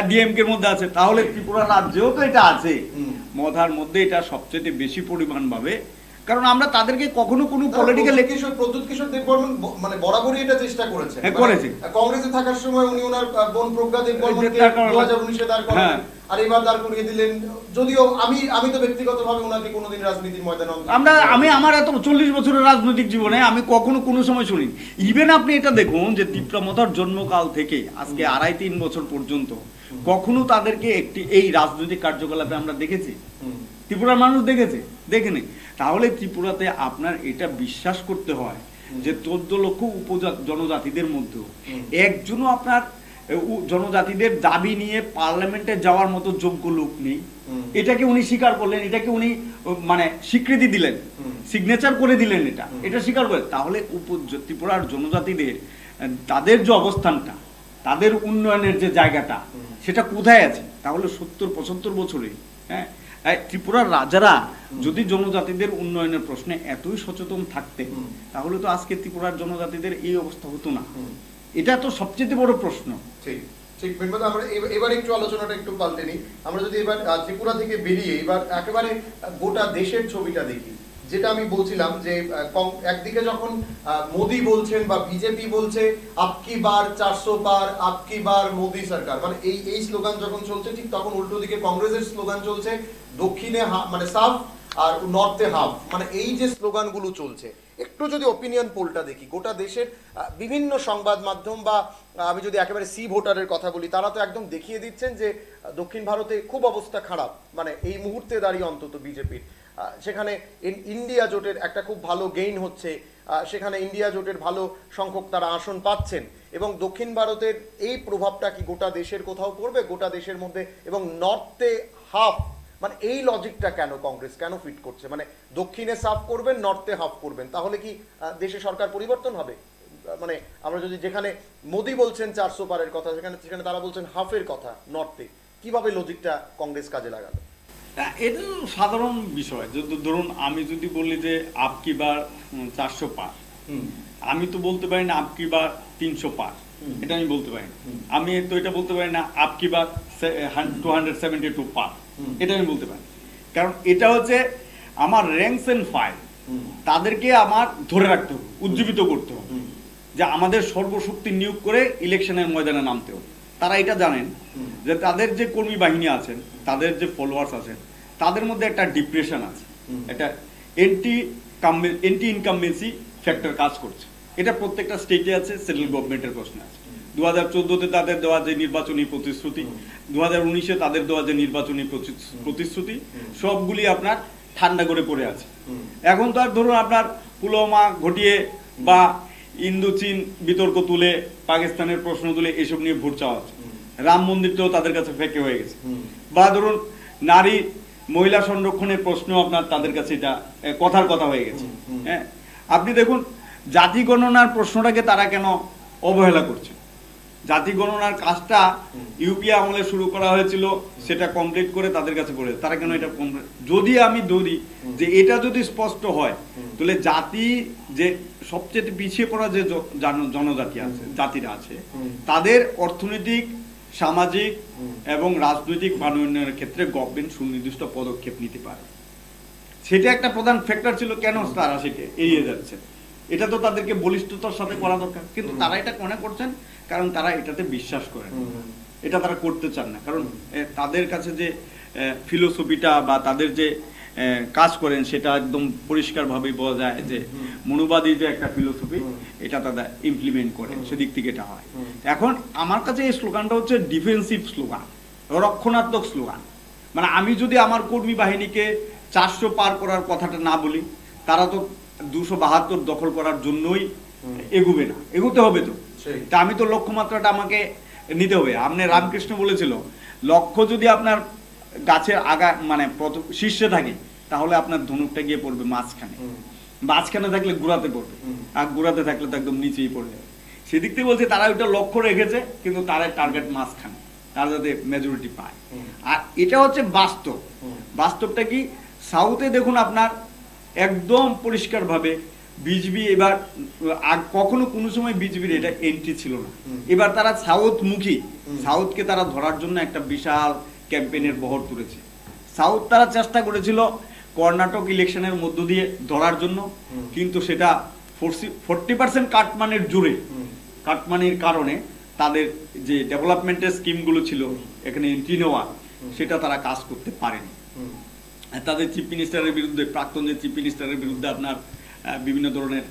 ডিএমকে মধ্যে আছে। তাহলে ত্রিপুরা রাজ্যেও তো এটা আছে, মধার মধ্যে এটা সবচেয়ে বেশি পরিমাণ পাবে। কারণ আমরা তাদেরকে কখনো কোনো পলিটিক্যাল প্রদ্যুৎ কিশোর দেববর্মন মানে বরাবরই এটা চেষ্টা করেছে, করেছে। কংগ্রেসে থাকার সময় উনি ওনার বোন প্রজ্ঞা দেববর্মনকে 2019-এ দাঁড় করালেন, আর এবার দাঁড় করিয়ে দিলেন। যদিও আমি তো ব্যক্তিগতভাবে ওনাকে কোনোদিন রাজনীতির ময়দানে আমি আমার এত 40 বছরের রাজনৈতিক জীবনে আমি কখনো কোনো সময় শুনি। ইভেন আপনি এটা দেখুন যে তীব্রমতার জন্মকাল থেকে আজকে 2.5-3 বছর পর্যন্ত কখনো তাদেরকে একটি এই রাজনৈতিক কার্যকলাপে আমরা দেখেছি? ত্রিপুরার মানুষ দেখেছে? দেখেনি। তাহলে ত্রিপুরাতে আপনার এটা বিশ্বাস করতে হয় যে 14 লক্ষ জনজাতিদের মধ্যেও একজনও আপনার জনজাতিদের দাবি নিয়ে পার্লামেন্টে যাওয়ার মতো যোগ্য লোক নেই। এটাকে উনি স্বীকার করলেন, এটাকে উনি মানে স্বীকৃতি দিলেন, সিগনেচার করে দিলেন, এটা স্বীকার করে। তাহলে ত্রিপুরার জনজাতিদের তাদের যে অবস্থানটা, তাদের উন্নয়নের যে জায়গাটা, সেটা কোথায় আছে? তাহলে 70-75 বছরে ত্রিপুরার রাজারা যদি জনজাতিদের উন্নয়নের প্রশ্নে এতই সচেতন থাকতেন, তাহলে তো আজকে ত্রিপুরার জনজাতিদের এই অবস্থা হতো না। এটা তো সবচেয়ে বড় প্রশ্ন। ঠিক ঠিক। আমরা এবার একটু আলোচনাটা একটু পাল্টে নিই। আমরা যদি এবার ত্রিপুরা থেকে বেরিয়ে এবার একেবারে গোটা দেশের ছবিটা দেখি, যেটা আমি বলছিলাম যে একদিকে যখন মোদি বলছেন বা বিজেপি বলছে আপকি বার 400 পার, আপকি বার মোদি সরকার, মানে এই স্লোগান যখন চলছে, ঠিক তখন উল্টো দিকে কংগ্রেসের স্লোগান চলছে দক্ষিণে মানে সাফ আর নর্থে হাফ, মানে এই যে স্লোগানগুলো চলছে। একটু যদি ওপিনিয়ন পোলটা দেখি, গোটা দেশের বিভিন্ন সংবাদ মাধ্যম বা আমি যদি একেবারে সি ভোটারের কথা বলি, তারা তো একদম দেখিয়ে দিচ্ছেন যে দক্ষিণ ভারতে খুব অবস্থা খারাপ, মানে এই মুহূর্তে দাঁড়িয়ে অন্তত বিজেপির। সেখানে ইন্ডিয়া জোটের একটা খুব ভালো গেইন হচ্ছে, সেখানে ইন্ডিয়া জোটের ভালো সংখ্যক তারা আসন পাচ্ছেন, এবং দক্ষিণ ভারতের এই প্রভাবটা কি গোটা দেশের কোথাও পড়বে, গোটা দেশের মধ্যে? এবং নর্থে হাফ, মানে এই লজিকটা কেন কংগ্রেস কেন ফিট করছে? মানে দক্ষিণে সাফ করবেন, নর্থে হাফ করবেন, তাহলে কি দেশে সরকার পরিবর্তন হবে? মানে আমরা যদি যেখানে মোদি বলছেন 400 পারের কথা, সেখানে তারা বলছেন হাফের কথা নর্থে, কিভাবে লজিকটা কংগ্রেস কাজে লাগালো? এটা সাধারণ বিষয়। ধরুন আমি যদি বলি যে আপকি বার 400 পার, আমি তো বলতে পারি না আপকি বার 300 পার, এটা আমি বলতে পারি না। আমি তো এটা বলতে পারি না আপকি বার 272 পার, এটা আমি বলতে পারি। কারণ এটা হচ্ছে আমার র্যাঙ্কস এন্ড ফাইল, তাদেরকে আমার ধরে রাখতে হবে, উজ্জীবিত করতে হবে, যে আমাদের সর্বশক্তি নিয়োগ করে ইলেকশনের ময়দানে নামতে হবে। তারা এটা জানেন যে তাদের যে কর্মী বাহিনী আছেন, তাদের যে ফলোয়ার্স আছেন, তাদের মধ্যে একটা ডিপ্রেশন আছে, একটা এন্টি ইনকামবেন্সি ফ্যাক্টর কাজ করছে। এটা প্রত্যেকটা স্টেটে আছে, সেন্ট্রাল গভর্নমেন্টের প্রশ্ন আছে। 2014-তে তাদের দেওয়া যে নির্বাচনী প্রতিশ্রুতি, 2019-এ তাদের দেওয়া যে নির্বাচনী প্রতিশ্রুতি, সবগুলি আপনার ঠান্ডা করে পড়ে আছে। এখন তো আর ধরুন আপনার পুলওয়ামা ঘটিয়ে বা ইন্দো চীন বিতর্ক তুলে, পাকিস্তানের প্রশ্ন তুলে এসব নিয়ে ভোট চাওয়া হচ্ছে। রাম মন্দিরটাও তাদের কাছে ফেঁকে হয়ে গেছে। বা ধরুন নারী মহিলা সংরক্ষণের প্রশ্ন আপনার তাদের কাছে এটা কথার কথা হয়ে গেছে। হ্যাঁ, আপনি দেখুন জাতি গণনার প্রশ্নটাকে তারা কেন অবহেলা করছে? জাতি গণনার কাজটা ইউপিএ আমলে শুরু করা হয়েছিল, সেটা কমপ্লিট করে তাদের কাছে পড়ে, তারা কেন এটা যদি আমি ধরি যে এটা যদি স্পষ্ট হয়, তাহলে জাতি যে সবচেয়ে পিছিয়ে পড়া যে জনজাতি আছে, জাতিরা আছে, তাদের অর্থনৈতিক, সামাজিক এবং রাজনৈতিক মানোন্নয়নের ক্ষেত্রে গভর্নমেন্ট সুনির্দিষ্ট পদক্ষেপ নিতে পারে। সেটা একটা প্রধান ফ্যাক্টর ছিল। কেন তারা সেটা এড়িয়ে যাচ্ছে? এটা তো তাদেরকে বলিষ্ঠতার সাথে করা দরকার, কিন্তু তারা এটা মনে করছেন কারণ তারা এটাতে বিশ্বাস করেন, এটা তারা করতে চান না। কারণ তাদের কাছে যে ফিলোসফিটা বা তাদের যে কাজ করেন সেটা একদম পরিষ্কারভাবে বোঝা যায় যে মনোবাদী যে একটা ফিলোসফি, এটা তারা ইমপ্লিমেন্ট করেন, সেদিক থেকে এটা হয়। এখন আমার কাছে এই স্লোগানটা হচ্ছে ডিফেন্সিভ স্লোগান, রক্ষণাত্মক স্লোগান। মানে আমি যদি আমার কর্মী বাহিনীকে 400 পার করার কথাটা না বলি, তারা তো 272 দখল করার জন্যই এগোবে না, এগোতে হবে তো। তা আমি তো লক্ষ্যমাত্রাটা আমাকে নিতে হবে। আপনি রামকৃষ্ণ বলেছিল, লক্ষ্য যদি আপনার গাছের আগা মানে শীর্ষে থাকে, তাহলে আপনার ধনুকটা গিয়ে পড়বে মাঝখানে, মাঝখানে থাকলে গোড়াতে পড়বে, আর গোড়াতে থাকলে তো একদম নিচেই পড়বে। সেদিক থেকে বলছে তারা ওইটা লক্ষ্য রেখেছে, কিন্তু তারা টার্গেট মাঝখানে। তারা যাতে মেজরিটি পায়। আর এটা হচ্ছে বাস্তব। বাস্তবটা কি, সাউথে দেখুন আপনার একদম পরিষ্কারভাবে বিজেপি এবার, কখনো কোনো সময় বিজেপির এটা এন্ট্রি ছিল না, এবার তারা সাউথ মুখী, সাউথকে তারা ধরার জন্য একটা বিশাল ক্যাম্পেইনের বহর তুলেছে। সাউথ তারা চেষ্টা করেছিল কর্ণাটক ইলেকশনের মধ্য দিয়ে ধরার জন্য, কিন্তু সেটা 40% কাটমানির জুড়ে, কাটমানির কারণে তাদের যে ডেভেলপমেন্টের স্কিমগুলো ছিল এখানে এন্ট্রি নেওয়া, সেটা তারা কাজ করতে পারেনি। তাদের চিফ মিনিস্টারের বিরুদ্ধে, প্রাক্তন যে চিফ মিনিস্টারের বিরুদ্ধে আপনার বিভিন্ন ধরনের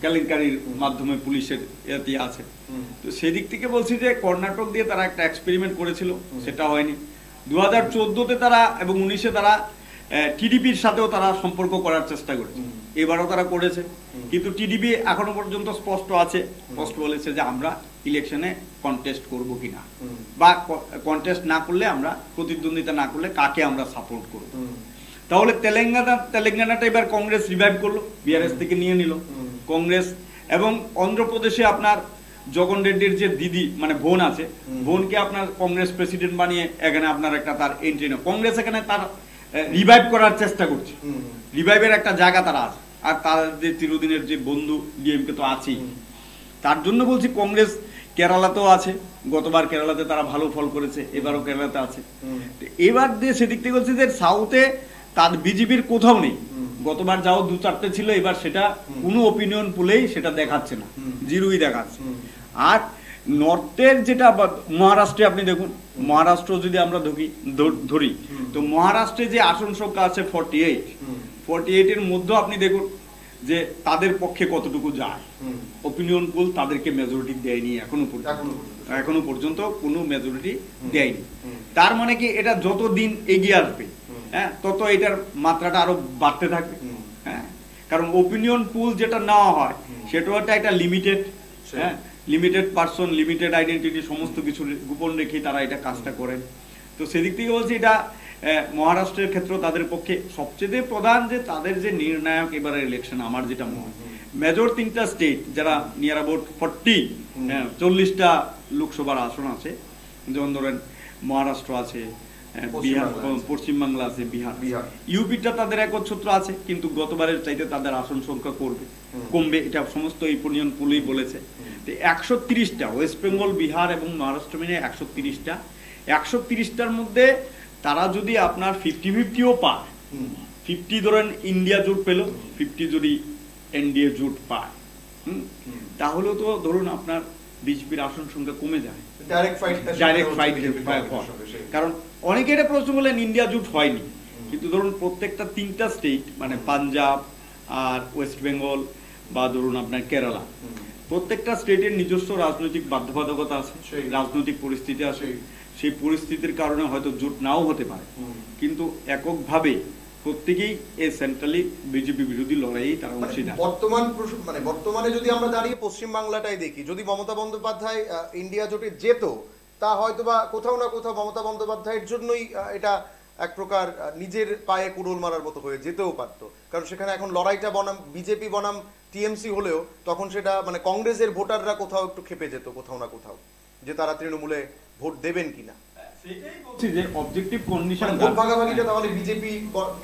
কেলেঙ্কারির মাধ্যমে পুলিশের এতে আছে। তো সেদিক থেকে বলছি যে কর্ণাটক দিয়ে তারা একটা এক্সপেরিমেন্ট করেছিল, সেটা হয়নি। 2014-তে তারা এবং 19-এ তারা টিডিপির সাথেও তারা সম্পর্ক করার চেষ্টা করেছে, এবারও তারা করেছে। কিন্তু টিডিপি এখনো পর্যন্ত স্পষ্ট বলেছে যে আমরা ইলেকশনে কন্টেস্ট করব কিনা, বা কন্টেস্ট না করলে, আমরা প্রতিদ্বন্দ্বিতা না করলে কাকে আমরা সাপোর্ট করব। তাহলে তেলেঙ্গানাটা এবার কংগ্রেস রিভাইভ করলো, বিআরএস থেকে নিয়ে নিল কংগ্রেস। এবং অন্ধ্রপ্রদেশে আপনার জগন রেড্ডির যে দিদি মানে বোন আছে, বোনকে আপনার কংগ্রেস প্রেসিডেন্ট বানিয়ে এখানে আপনার একটা তার এন্ট্রি নেই। কংগ্রেস এখানে তার রিভাইভ করার চেষ্টা করছে, রিভাইভের একটা জায়গা তারা আছে। আর তাদের চিরদিনের যে বন্ধু ডিএমকে তো আছেই। তার জন্য বলছি কংগ্রেস কেরালাতেও আছে, গতবার কেরালাতে তারা ভালো ফল করেছে, এবারও কেরালাতে আছে। এবার দিয়ে সেদিক থেকে বলছি যে সাউথে তার বিজেপির কোথাও নেই। গতবার যাও 2-4টে ছিল, এবার সেটা কোনো অপিনিয়ন পুলেই সেটা দেখাচ্ছে না, জিরোই দেখাচ্ছে। আর নর্থের যেটা মহারাষ্ট্রে আপনি দেখুন, মহারাষ্ট্র যদি আমরা ধরি, তো মহারাষ্ট্রে যে আসন সংখ্যা আছে 48-এর মধ্যে আপনি দেখুন যে তাদের পক্ষে কতটুকু যায়। অপিনিয়ন পুল তাদেরকে মেজরিটি দেয়নি এখনো পর্যন্ত কোনো মেজরিটি দেয়নি। তার মানে কি, এটা যত দিন এগিয়ে আসবে, হ্যাঁ, তত এটার মাত্রাটা আরো বাড়তে থাকবে। হ্যাঁ, কারণ অপিনিয়ন পুল যেটা নেওয়া হয় সেটা একটা লিমিটেড, হ্যাঁ, লিমিটেড পার্সন, লিমিটেড আইডেন্টিটি, সমস্ত কিছু গোপন রেখে তারা এটা কাজটা করেন। তো সেদিক থেকে বলছি এটা মহারাষ্ট্রের ক্ষেত্রে তাদের পক্ষে সবচেয়ে প্রধান যে তাদের যে নির্ণায়ক এবারের ইলেকশন, আমার যেটা মনে হয় মেজর 3টা স্টেট যারা নিয়ার অ্যাবাউট 40টা লোকসভার আসন আছে, যেমন ধরেন মহারাষ্ট্র আছে, বিহার, পশ্চিমবাংলা আছে, বিহার, ইউপিটা তাদের একচ্ছত্র আছে, কিন্তু গতবারের চাইতে তাদের আসন সংখ্যা কমবে, এটা সমস্ত অপিনিয়ন পুলই বলেছে। 130টা ওয়েস্ট বেঙ্গল, বিহার এবং মহারাষ্ট্র মিলে 130টার মধ্যে তারা যদি আপনার 50-50ও পায়, 50 ধরেন ইন্ডিয়া জোট পেল, 50 যদি এনডিএ জোট পায়, তাহলে তো ধরুন আপনার বিজেপির আসন সংখ্যা কমে যায়, ডাইরেক্ট ফাইট। কারণ অনেকে এটা প্রশ্ন করলেন ইন্ডিয়া জোট হয়নি, কিন্তু ধরুন প্রত্যেকটা 3টা স্টেট মানে পাঞ্জাব আর ওয়েস্ট বেঙ্গল বা ধরুন আপনার কেরালা, প্রত্যেকটা স্টেটের নিজস্ব রাজনৈতিক বাধ্যবাধকতা আছে, রাজনৈতিক পরিস্থিতি আছে। সেই পরিস্থিতির কারণে হয়তো জোট নাও হতে পারে, কিন্তু এককভাবে প্রত্যেকেই এই সেন্ট্রালি বিজেপি বিরোধী লড়াইয়ে তারা অংশীদার। বর্তমানে যদি আমরা দাঁড়িয়ে পশ্চিমবাংলাটাই দেখি, যদি মমতা বন্দ্যোপাধ্যায় ইন্ডিয়া জোটে যেত, তা হয়তো বা কোথাও না কোথাও মমতা বন্দ্যোপাধ্যায়ের জন্যই এটা এক প্রকার নিজের পায়ে কুড়োল মারার মতো হয়ে যেতেও পারতো। কারণ সেখানে এখন লড়াইটা বনাম বিজেপি বনাম টিএমসি হলেও তখন সেটা মানে কংগ্রেসের ভোটাররা কোথাও একটু খেপে যেত, কোথাও না কোথাও, যে তারা তৃণমূলে ভোট দেবেন কিনা। সেটাই বলছি যে অবজেক্টিভ কন্ডিশন, ভোট ভাগাভাগিটা তাহলে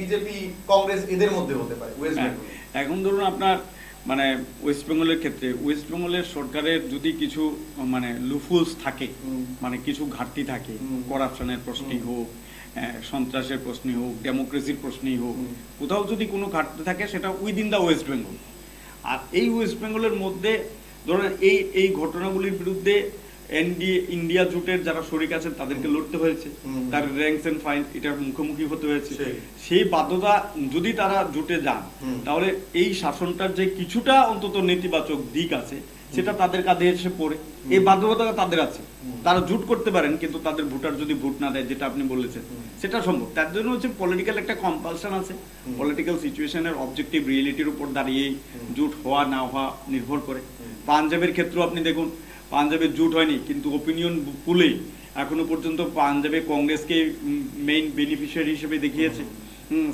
বিজেপি কংগ্রেস এদের মধ্যে হতে পারে ওয়েস্ট বেঙ্গল। এখন ধরুন আপনার মানে ওয়েস্ট বেঙ্গলের ক্ষেত্রে ওয়েস্ট বেঙ্গলের সরকারের যদি কিছু মানে লুফুলস থাকে, মানে কিছু ঘাটতি থাকে, করাপশনের প্রশ্নই হোক, সন্ত্রাসের প্রশ্নই হোক, ডেমোক্রেসির প্রশ্নই হোক, কোথাও যদি কোনো ঘাটতি থাকে সেটা উইদিন দ্য ওয়েস্ট বেঙ্গল। আর এই ওয়েস্ট বেঙ্গলের মধ্যে ধরেন এই ঘটনাগুলির বিরুদ্ধে ইন্ডিয়া জোটের যারা শরিক আছেন তাদেরকে লড়তে হয়েছে, তার র্যাঙ্কস এন্ড ফাইল এটার মুখোমুখি হতে হয়েছে। সেই বাধ্যতা যদি তারা জোটে যান, তাহলে এই শাসনটার যে কিছুটা অন্তত নেতিবাচক দিক আছে সেটা তাদের কাঁধে এসে পড়ে। এই বাধ্যবাধকতা তাদের আছে, তারা জোট করতে পারেন, কিন্তু তাদের ভোটার যদি ভোট না দেয়, যেটা আপনি বলেছেন সেটা সম্ভব। তার জন্য হচ্ছে পলিটিক্যাল একটা কম্পালশন আছে, পলিটিক্যাল সিচুয়েশনের অবজেক্টিভ রিয়েলিটির উপর দাঁড়িয়ে জোট হওয়া না হওয়া নির্ভর করে। পাঞ্জাবের ক্ষেত্রে আপনি দেখুন, পাঞ্জাবে জোট হয়নি, কিন্তু অপিনিয়ন পুলে এখনো পর্যন্ত পাঞ্জাবে কংগ্রেসকে মেইন বেনিফিশিয়ারি হিসেবে দেখিয়েছে,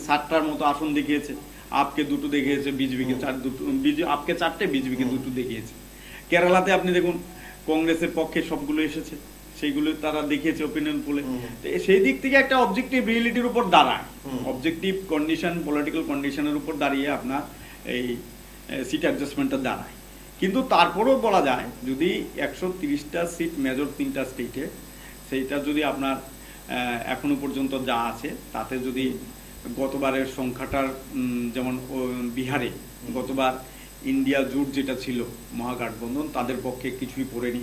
7টার মতো আসন দেখিয়েছে, আপকে 2টো দেখিয়েছে, বিজেপিকে আপকে 4টে, বিজেপিকে 2টো দেখিয়েছে। কেরালাতে আপনি দেখুন কংগ্রেসের পক্ষে সবগুলো এসেছে, সেইগুলো তারা দেখিয়েছে ওপিনিয়ন পোলে। সেই দিক থেকে একটা অবজেক্টিভ রিয়েলিটির উপর দাঁড়ায়, অবজেক্টিভ কন্ডিশন, পলিটিক্যাল কন্ডিশনের উপর দাঁড়িয়ে আপনার এই সিট অ্যাডজাস্টমেন্টটা দাঁড়ায়। কিন্তু তারপরেও বলা যায় যদি 130টা সিট মেজর 3টা স্টেটে, সেইটা যদি আপনার এখনো পর্যন্ত যা আছে তাতে যদি গতবারের সংখ্যাটার যেমন বিহারে গতবার ইন্ডিয়া জোট যেটা ছিল মহাগঠবন্ধন, তাদের পক্ষে কিছুই পড়েনি,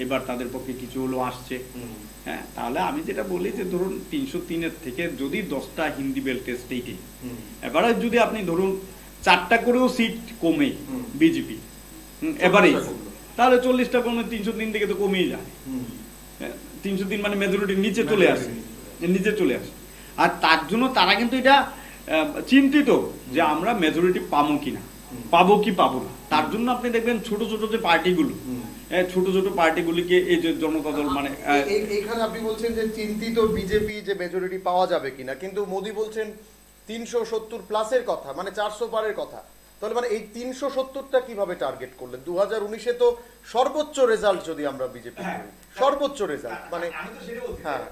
এবার তাদের পক্ষে কিছু হলো আসছে। হ্যাঁ, তাহলে আমি যেটা বলি যে ধরুন 303-এর থেকে যদি 10টা হিন্দি বেল্টের স্টেটে এবারে যদি আপনি ধরুন 4টা করেও সিট কমে বিজেপি এভারেজ, তাহলে 40টা কমে 303 থেকে তো কমেই যায়। 303 মানে মেজরিটির নিচে চলে আসে, নিচে চলে আসে। আর তার জন্য তারা কিন্তু এটা চিন্তিত যে আমরা মেজরিটি পাবো কিনা, পাবো কি পাবো না। তার জন্য আপনি দেখবেন ছোট ছোট যে পার্টিগুলো, ছোট ছোট পার্টিগুলিকে এই যে জনতা দল মানে এখানে আপনি বলছেন যে চিন্তিত বিজেপি যে মেজরিটি পাওয়া যাবে কিনা, কিন্তু মোদি বলছেন 370 প্লাসের কথা, মানে 400 পারের কথা। তাহলে মানে এই 370টা কিভাবে টার্গেট করলেন? 2019-এ তো সর্বোচ্চ রেজাল্ট যদি আমরা বিজেপি করি, সর্বোচ্চ রেজাল্ট মানে হ্যাঁ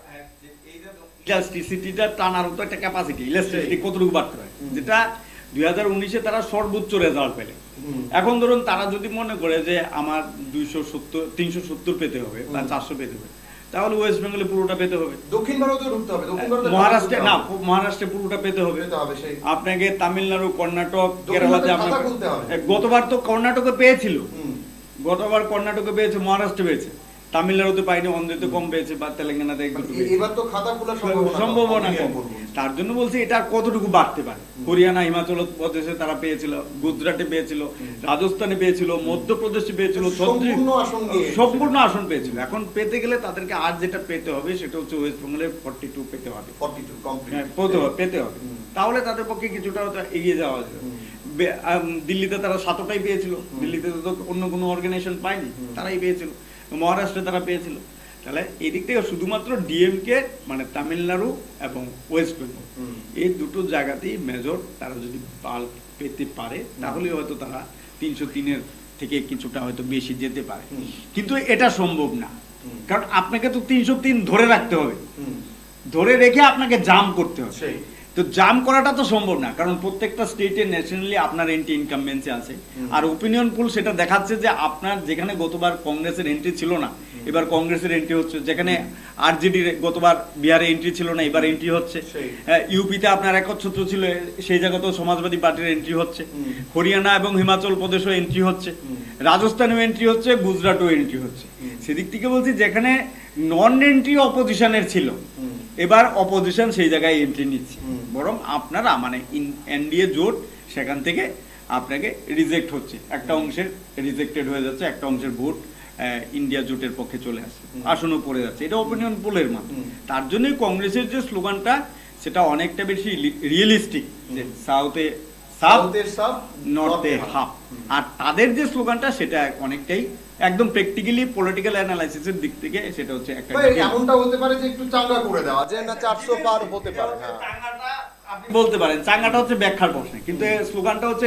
ইলাস্টিসিটিটা টানার তো একটা ক্যাপাসিটি, ইলাস্টিসিটি কতটুকু বাড়তে হয়, যেটা 2019-এ তারা সর্বোচ্চ রেজাল্ট পেলে। এখন ধরুন তারা যদি মনে করে যে আমার 370 পেতে হবে বা 400 পেতে হবে, তাহলে ওয়েস্ট বেঙ্গলে পুরোটা পেতে হবে, দক্ষিণ ভারতে ঢুকতে হবে, মহারাষ্ট্রে না, মহারাষ্ট্রে পুরোটা পেতে হবে আপনাকে, তামিলনাড়ু, কর্ণাটক, কেরালাতে গতবার তো কর্ণাটকে পেয়েছিল, গতবার কর্ণাটকে পেয়েছে, মহারাষ্ট্রে পেয়েছে, তামিলনাড়ুতে পাইনি, অন্ধ্রতে কম পেয়েছে, বা তেলেঙ্গানাতে এবার তো খাতা খোলার সম্ভাবনা কম। তার জন্য বলছি এটা কতটুকু বাড়তে পারে। হরিয়ানা, হিমাচল প্রদেশে তারা পেয়েছিল, গুজরাটে পেয়েছিল, রাজস্থানে পেয়েছিল, মধ্যপ্রদেশে পেয়েছিল, সম্পূর্ণ আসন পেয়েছিল। এখন পেতে গেলে তাদেরকে আর যেটা পেতে হবে সেটা হচ্ছে ওয়েস্ট বেঙ্গলে 42 পেতে হবে, পেতে হবে, তাহলে তাদের পক্ষে কিছুটা এগিয়ে যাওয়া যাবে। দিল্লিতে তারা 7টাই পেয়েছিল, দিল্লিতে তো অন্য কোনো অর্গানাইজেশন পায়নি, তারাই পেয়েছিল, মহারাষ্ট্রে তারা পেয়েছিল। তাহলে এই দিক থেকে শুধুমাত্র ডিএমকে মানে তামিলনাড়ু এবং ওয়েস্ট বেঙ্গল এই দুটো জায়গাতেই মেজর তারা যদি পাল পেতে পারে তাহলে হয়তো তারা 303-এর থেকে কিছুটা হয়তো বেশি যেতে পারে। কিন্তু এটা সম্ভব না, কারণ আপনাকে তো 303 ধরে রাখতে হবে, ধরে রেখে আপনাকে জাম করতে হবে। তো জাম করাটা তো সম্ভব না, কারণ প্রত্যেকটা স্টেটে ন্যাশনালি আপনার এন্ট্রি ইনকামবেন্সি আছে। আর ওপিনিয়ন পোল সেটা দেখাচ্ছে যে আপনার যেখানে গতবার কংগ্রেসের এন্ট্রি ছিল না, এবার কংগ্রেসের এন্ট্রি হচ্ছে, যেখানে আরজেডির গতবার বিহারে এন্ট্রি ছিল না, এবার এন্ট্রি হচ্ছে, ইউপিতে আপনার একচ্ছত্র ছিল, সেই জায়গাতেও সমাজবাদী পার্টির এন্ট্রি হচ্ছে, হরিয়ানা এবং হিমাচল প্রদেশও এন্ট্রি হচ্ছে, রাজস্থানেও এন্ট্রি হচ্ছে, গুজরাটও এন্ট্রি হচ্ছে। সেদিক থেকে বলছি যেখানে নন এন্ট্রি অপোজিশনের ছিল, এবার অপোজিশন সেই জায়গায় এন্ট্রি নিচ্ছে, বরং আপনারা মানে এনডিএ জোট সেখান থেকে আপনাকে রিজেক্ট হচ্ছে, একটা অংশের রিজেক্টেড হয়ে যাচ্ছে, একটা অংশের ভোট ইন্ডিয়া জোটের পক্ষে চলে আসছে, আসনও পড়ে যাচ্ছে। এটা ওপিনিয়ন পোলের মাধ্যমে। তার জন্যই কংগ্রেসের যে স্লোগানটা সেটা অনেকটা বেশি রিয়েলিস্টিক, যে সাউথে সাফ, নর্থে হাফ। আর তাদের যে স্লোগানটা সেটা অনেকটাই একদম প্র্যাকটিক্যালি পলিটিক্যাল অ্যানালাইসিসের দিক থেকে সেটা হচ্ছে একটা এমনটা হতে পারে যে একটু চাঙ্গা করে দেওয়া, যে না 400 পার হতে পারে। আপনি বলতে পারেন চাঙ্গাটা হচ্ছে ব্যাখ্যার প্রশ্ন, কিন্তু এই স্লোগানটা হচ্ছে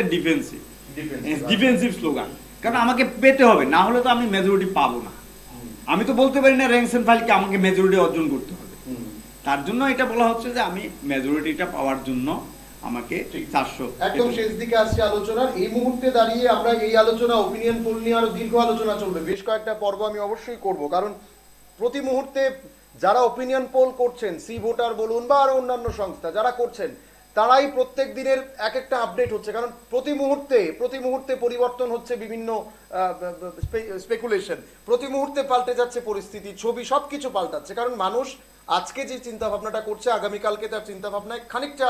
ডিফেন্সিভ স্লোগান, কারণ আমাকে পেতে হবে, না হলে তো আমি মেজরিটি পাবো না। আমি তো বলতে পারি না র্যাঙ্কস এন্ড ফাইলকে আমাকে মেজরিটি অর্জন করতে হবে। তার জন্য এটা বলা হচ্ছে যে আমি মেজরিটিটা পাওয়ার জন্য আমাকে 400। একদম শেষ দিকে আসছে আলোচনার। এই মুহূর্তে দাঁড়িয়ে আমরা এই আলোচনা ওপিনিয়ন পোল নিয়ে আরো দীর্ঘ আলোচনা চলবে, বেশ কয়েকটা পর্ব আমি অবশ্যই করব, কারণ প্রতি মুহূর্তে যারা ওপিনিয়ন পোল করছেন, সি ভোটার বলুন বা আরো অন্যান্য সংস্থা যারা করছেন, তারাই প্রত্যেক দিনের এক একটা আপডেট হচ্ছে, কারণ প্রতি মুহূর্তে পরিবর্তন হচ্ছে, বিভিন্ন স্পেকুলেশন, প্রতি মুহূর্তে পাল্টে যাচ্ছে পরিস্থিতি, ছবি, সবকিছু পাল্টাচ্ছে। কারণ মানুষ আজকে যে চিন্তা ভাবনাটা করছে, আগামীকালকে তার চিন্তা ভাবনায় খানিকটা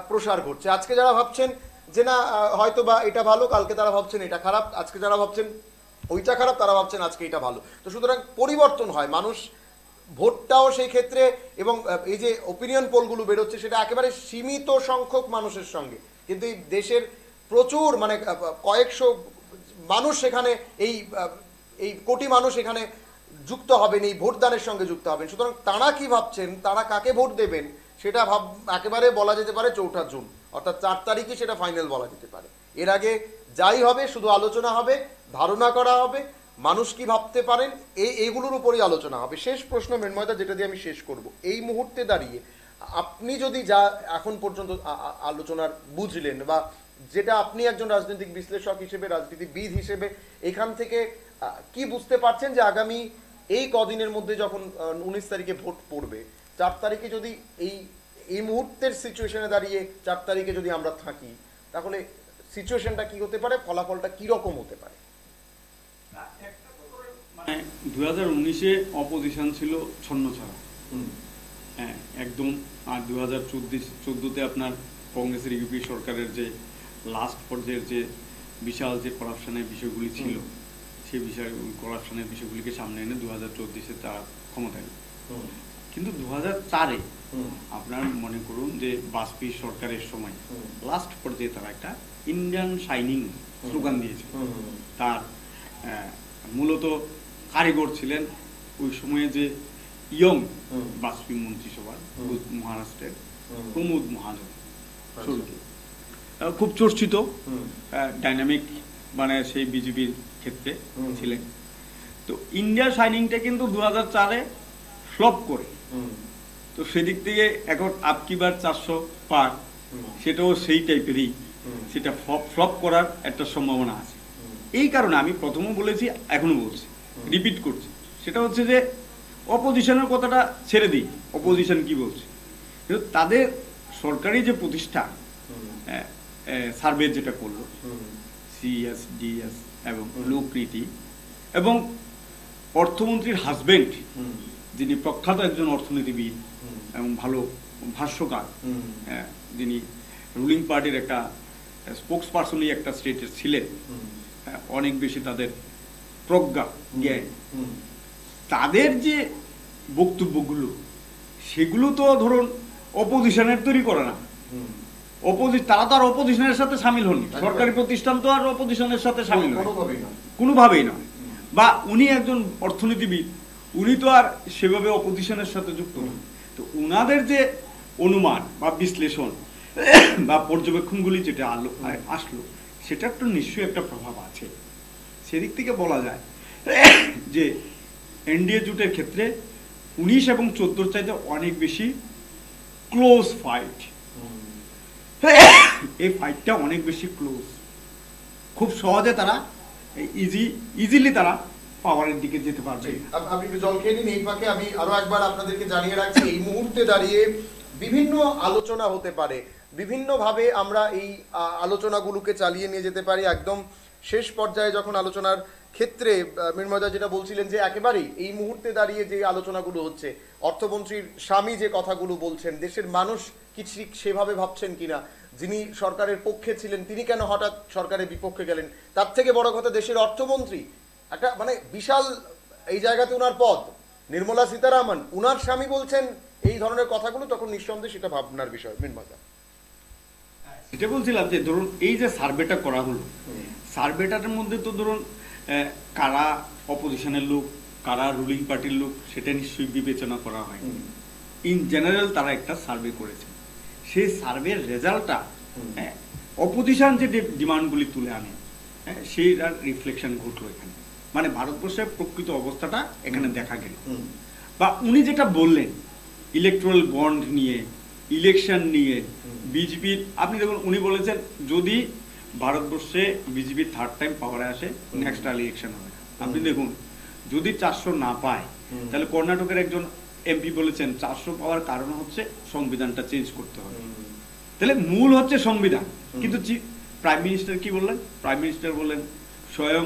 প্রসার ঘটছে। আজকে যারা ভাবছেন যে না হয়তো বা এটা ভালো, কালকে তারা ভাবছেন এটা খারাপ, আজকে যারা ভাবছেন ওইটা খারাপ, তারা ভাবছেন আজকে এটা ভালো। তো সুতরাং পরিবর্তন হয়, মানুষ ভোটটাও সেই ক্ষেত্রে, এবং এই যে ওপিনিয়ন পোলগুলো বেরোচ্ছে সেটা একেবারে সীমিত সংখ্যক মানুষের সঙ্গে, কিন্তু এই দেশের প্রচুর মানে কয়েকশো মানুষ সেখানে, এই কোটি মানুষ এখানে যুক্ত হবেন, এই ভোটদানের সঙ্গে যুক্ত হবেন। সুতরাং তারা কি ভাবছেন, তারা কাকে ভোট দেবেন, সেটা একেবারে বলা যেতে পারে 4 জুন, অর্থাৎ 4 তারিখই সেটা ফাইনাল বলা যেতে পারে। এর আগে যাই হবে শুধু আলোচনা হবে, ধারণা করা হবে, মানুষ কি ভাবতে পারেন, এইগুলোর উপরই আলোচনা হবে। শেষ প্রশ্ন মৃন্ময়দা, যেটা দিয়ে আমি শেষ করব, এই মুহূর্তে দাঁড়িয়ে আপনি যদি যা এখন পর্যন্ত আলোচনার বুঝলেন, বা যেটা আপনি একজন রাজনৈতিক বিশ্লেষক হিসেবে, রাজনীতিবিদ হিসেবে এখান থেকে কি বুঝতে পারছেন যে আগামী এই কদিনের মধ্যে যখন 19 তারিখে ভোট পড়বে, 4 তারিখে যদি এই মুহূর্তের সিচুয়েশনে দাঁড়িয়ে 4 তারিখে যদি আমরা থাকি, তাহলে সিচুয়েশনটা কি হতে পারে, ফলাফলটা কি রকম হতে পারে? মানে 2019-এ অপোজিশন ছিল ছন্নছাড়া, হ্যাঁ একদম। আর 2014-তে আপনার কংগ্রেসের ইউপি সরকারের যে লাস্ট পর্যায়ের যে বিশাল যে করাপশনের বিষয়গুলি ছিল, সেই বিষয় করাপশনের বিষয়গুলিকে সামনে এনে 2024-এ তারা ক্ষমতায়। কিন্তু 2004-এ আপনার মনে করুন যে বাজপেয়ী সরকারের সময় লাস্ট পর্যায়ে তারা একটা ইন্ডিয়ান শাইনিং স্লোগান দিয়েছে। তার মূলত কারিগর ছিলেন ওই সময়ে যে ইয়ং বাজপেয়ী মন্ত্রিসভার মহারাষ্ট্রের প্রমোদ মহাজন, খুব চর্চিত ডাইনামিক, মানে সেই বিজেপির ক্ষেত্রে ছিলেন। তো ইন্ডিয়া শাইনিংটা কিন্তু 2004-এ ফ্লপ করে, তো সেদিক থেকে এখন আপকিবার 400 পার, সেটাও সেই টাইপেরই, সেটা ফ্লপ করার একটা সম্ভাবনা আছে। এই কারণে আমি প্রথমে বলেছি, এখনো বলছি, রিপিট করছি, সেটা হচ্ছে যে অপোজিশনের কথাটা ছেড়ে দিই, অপোজিশন কি বলছে, কিন্তু তাদের সরকারি যে প্রতিষ্ঠান সার্ভে যেটা করলো, CSDS এবং লোকনীতি, এবং অর্থমন্ত্রীর হাজবেন্ড যিনি প্রখ্যাত একজন অর্থনীতিবিদ এবং ভালো ভাষ্যকার, যিনি রুলিং পার্টির একটা স্পোক্স পার্সনই একটা স্টেটের ছিলেন, অনেক বেশি তাদের প্রজ্ঞা জ্ঞান, তাদের যে বক্তব্যগুলো, সেগুলো তো ধরুন অপোজিশনের তৈরি করে না। তারা তো আর অপোজিশনের সাথে সামিল হননি, সরকারি প্রতিষ্ঠান তো আর অপোজিশনের সাথে সামিল হয় কোনোভাবেই নয়। বা উনি একজন অর্থনীতিবিদ, উনি তো আর সেভাবে অপোজিশনের সাথে যুক্ত নন। তো উনাদের যে অনুমান বা বিশ্লেষণ বা পর্যবেক্ষণগুলি যেটা আসলো, সেটা তো নিশ্চয়ই একটা প্রভাব আছে। সেদিক থেকে বলা যায় যে এনডিএ জোটের ক্ষেত্রে 19 এবং 14 চাইতে অনেক বেশি ক্লোজ ফাইট। এই ফাইটটা অনেক বেশি ক্লোজ, খুব সহজে তারা ইজিলি তারা পাওয়ারের দিকে যেতে পারবে। আপনি জল খেয়ে নিন, এই ফাঁকে আমি আরো একবার আপনাদেরকে জানিয়ে রাখছি, এই মুহূর্তে দাঁড়িয়ে বিভিন্ন আলোচনা হতে পারে, বিভিন্ন ভাবে আমরা এই আলোচনাগুলোকে চালিয়ে নিয়ে যেতে পারি। একদম শেষ পর্যায়ে যখন আলোচনার ক্ষেত্রে মৃন্ময়দা যেটা বলছিলেন যে একেবারেই এই মুহূর্তে দাঁড়িয়ে যে আলোচনাগুলো হচ্ছে, অর্থমন্ত্রীর স্বামী যে কথাগুলো বলছেন, দেশের মানুষ কি ঠিক সেভাবে ভাবছেন কিনা, যিনি সরকারের পক্ষে ছিলেন তিনি কেন হঠাৎ সরকারের বিপক্ষে গেলেন, তার থেকে বড় কথা দেশের অর্থমন্ত্রী একটা মানে বিশাল এই জায়গাতে উনার পদ, নির্মলা সীতারামন, উনার স্বামী বলছেন এই ধরনের কথাগুলো, তখন নিঃসন্দেহে সেটা ভাবনার বিষয়। মৃন্ময়দা, এটা বলছিলাম যে ধরুন এই যে সার্ভেটা করা হলো, সার্ভেটার মধ্যে তো ধরুন কারা অপোজিশনের লোক, কারা রুলিং পার্টির লোক, সেটা নিশ্চয়ই বিবেচনা করা হয়। ইন জেনারেল তারা একটা সার্ভে করেছে, সেই সার্ভের রেজাল্টটা অপোজিশন যে ডিমান্ডগুলি তুলে আনে, সেইটার রিফ্লেকশন ঘটলো এখানে, মানে ভারতবর্ষের প্রকৃত অবস্থাটা এখানে দেখা গেল। বা উনি যেটা বললেন ইলেকট্রাল বন্ড নিয়ে, ইলেকশন নিয়ে, বিজেপির, আপনি দেখুন উনি বলেছেন যদি ভারতবর্ষে বিজেপি থার্ড টাইম পাওয়ারে আসে নেক্সট ইলেকশন হবে। আপনি দেখুন যদি 400 না পায়, তাহলে কর্ণাটকের একজন এমপি বলেছেন 400 পাওয়ার কারণ হচ্ছে সংবিধানটা চেঞ্জ করতে হবে। তাহলে মূল হচ্ছে সংবিধান, কিন্তু প্রাইম মিনিস্টার কি বললেন? প্রাইম মিনিস্টার বললেন স্বয়ং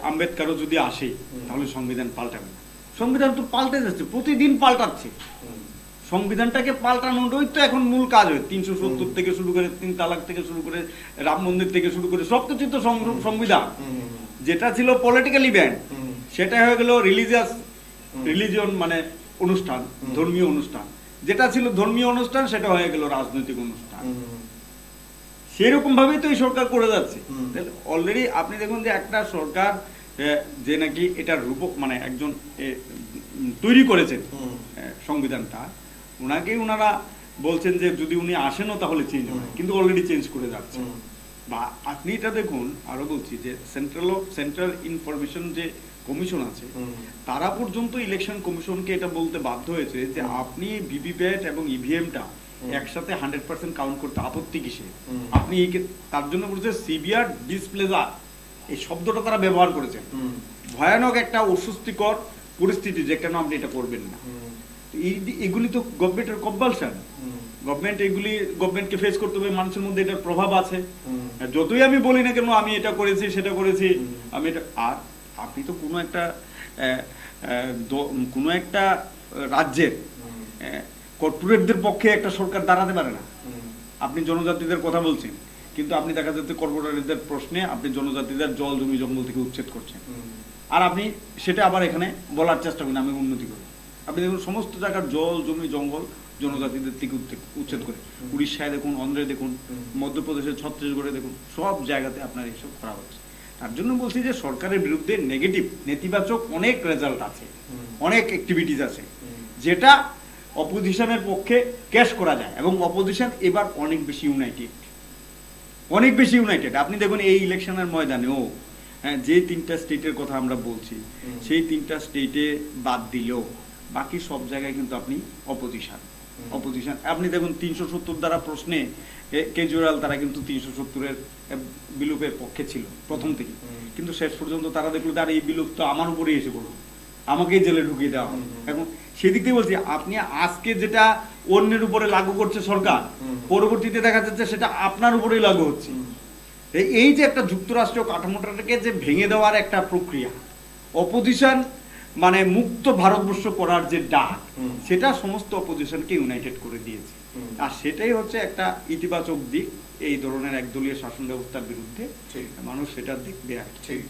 আম্বেদকারও যদি আসে তাহলে সংবিধান পাল্টাবে না। সংবিধান তো পাল্টে যাচ্ছে, প্রতিদিন পাল্টাচ্ছে। সংবিধানটাকে পাল্টানোটাই তো এখন মূল কাজ হয়। 370 থেকে শুরু করে 3 তালাক থেকে শুরু করে রাম মন্দির থেকে শুরু করে সবকিছু তো সংবিধান। যেটা ছিল পলিটিক্যাল ইভেন্ট সেটা হয়ে গেল রিলিজিয়ন, মানে অনুষ্ঠান, ধর্মীয় অনুষ্ঠান। যেটা ছিল ধর্মীয় অনুষ্ঠান সেটা হয়ে গেল রাজনৈতিক অনুষ্ঠান। সেরকম ভাবেই তো এই সরকার করে যাচ্ছে। অলরেডি আপনি দেখুন যে একটা সরকার যে নাকি এটার রূপক, মানে একজন তৈরি করেছেন সংবিধানটা, ওনারা বলছেন যে যদি উনি আসেনও তাহলে চেঞ্জ হবে, কিন্তু অলরেডি চেঞ্জ করে যাচ্ছে। বা আপনি এটা দেখুন, আরো বলছি যে সেন্ট্রাল ইনফরমেশন যে কমিশন আছে, তারা পর্যন্ত ইলেকশন কমিশনকে এটা বলতে বাধ্য হয়েছে যে আপনি ভিভিপ্যাট এবং ইভিএমটা একসাথে 100% কাউন্ট করতে আপত্তি কিসে, আপনি তার জন্য বলছে সিভিয়ার ডিসপ্লেজার, এই শব্দটা তারা ব্যবহার করেছেন। ভয়ানক একটা অস্বস্তিকর পরিস্থিতি যে কেন আপনি এটা করবেন না। এগুলি তো গভর্নমেন্টের কম্পালশন, গভর্নমেন্টকে ফেস করতে হবে, মানুষের মধ্যে এটার প্রভাব আছে। যতই আমি বলি না কেন আমি এটা করেছি সেটা করেছি, আমি এটা, আর আপনি তো কোনো একটা রাজ্যের কর্পোরেটদের পক্ষে একটা সরকার দাঁড়াতে পারে না। আপনি জনজাতিদের কথা বলছেন, কিন্তু আপনি দেখা যাচ্ছে কর্পোরেটদের প্রশ্নে আপনি জনজাতিদের জল জমি জঙ্গল থেকে উচ্ছেদ করছেন, আর আপনি সেটা আবার এখানে বলার চেষ্টা করেন আমি উন্নতি করি। আপনি দেখুন সমস্ত জায়গার জল জমি জঙ্গল জনজাতিদের থেকে উচ্ছেদ করে, উড়িষ্যায় দেখুন, অন্ধ্রে দেখুন, মধ্যপ্রদেশের ছত্তিশগড়ে দেখুন, সব জায়গাতে আপনার এইসব করা হচ্ছে। তার জন্য বলছি যে সরকারের বিরুদ্ধে নেগেটিভ, নেতিবাচক অনেক রেজাল্ট আছে, অনেক অ্যাক্টিভিটিস আছে, যেটা অপোজিশনের পক্ষে ক্যাশ করা যায়। এবং অপোজিশন এবার অনেক বেশি ইউনাইটেড। আপনি দেখুন এই ইলেকশনের ময়দানেও যে 3টা স্টেটের কথা আমরা বলছি, সেই 3টা স্টেটে বাদ দিলেও বাকি সব জায়গায় কিন্তু আপনি অপোজিশন। আপনি দেখুন 370 দ্বারা প্রশ্নে কেজরিওয়াল তারা কিন্তু 370-এর বিলুপের পক্ষে ছিল প্রথম থেকে, কিন্তু শেষ পর্যন্ত তারা দেখলো তার এই বিলুপ তো আমার উপরেই এসে পড়লো, আমাকেই জেলে ঢুকিয়ে দেওয়া হবে। এখন সেদিক থেকে বলছি, আপনি আজকে যেটা অন্যের উপরে লাগু করছে সরকার, পরবর্তীতে দেখা যাচ্ছে সেটা আপনার উপরেই লাগু হচ্ছে। এই যে একটা যুক্তরাষ্ট্রীয় কাঠামোটাকে যে ভেঙে দেওয়ার একটা প্রক্রিয়া, অপোজিশন মানে মুক্ত ভারতবর্ষ করার যে ডাক, সেটা সমস্ত অপোজিশনকে ইউনাইটেড করে দিয়েছে। আর সেটাই হচ্ছে একটা ইতিবাচক দিক এই ধরনের একদলীয় শাসন ব্যবস্থার বিরুদ্ধে। মানুষ সেটা দেখবে। ঠিক,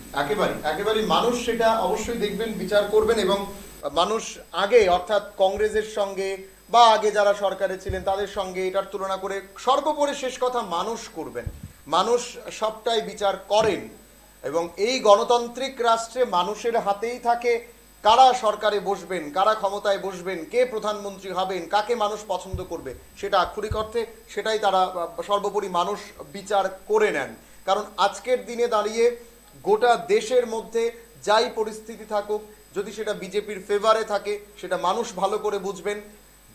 একেবারে মানুষ সেটা অবশ্যই দেখবেন, বিচার করবেন। এবং মানুষ আগে অর্থাৎ কংগ্রেসের সঙ্গে বা আগে যারা সরকারে ছিলেন তাদের সঙ্গে এটার তুলনা করে সর্বোপরি শেষ কথা মানুষ করবেন। মানুষ সবটাই বিচার করেন, এবং এই গণতান্ত্রিক রাষ্ট্রে মানুষের হাতেই থাকে কারা সরকারে বসবেন, কারা ক্ষমতায় বসবেন, কে প্রধানমন্ত্রী হবেন, কাকে মানুষ পছন্দ করবে, সেটা আক্ষরিক অর্থে সেটাই তারা সর্বোপরি মানুষ বিচার করে নেন। কারণ আজকের দিনে দাঁড়িয়ে গোটা দেশের মধ্যে যাই পরিস্থিতি থাকুক, যদি সেটা বিজেপির ফেভারে থাকে সেটা মানুষ ভালো করে বুঝবেন,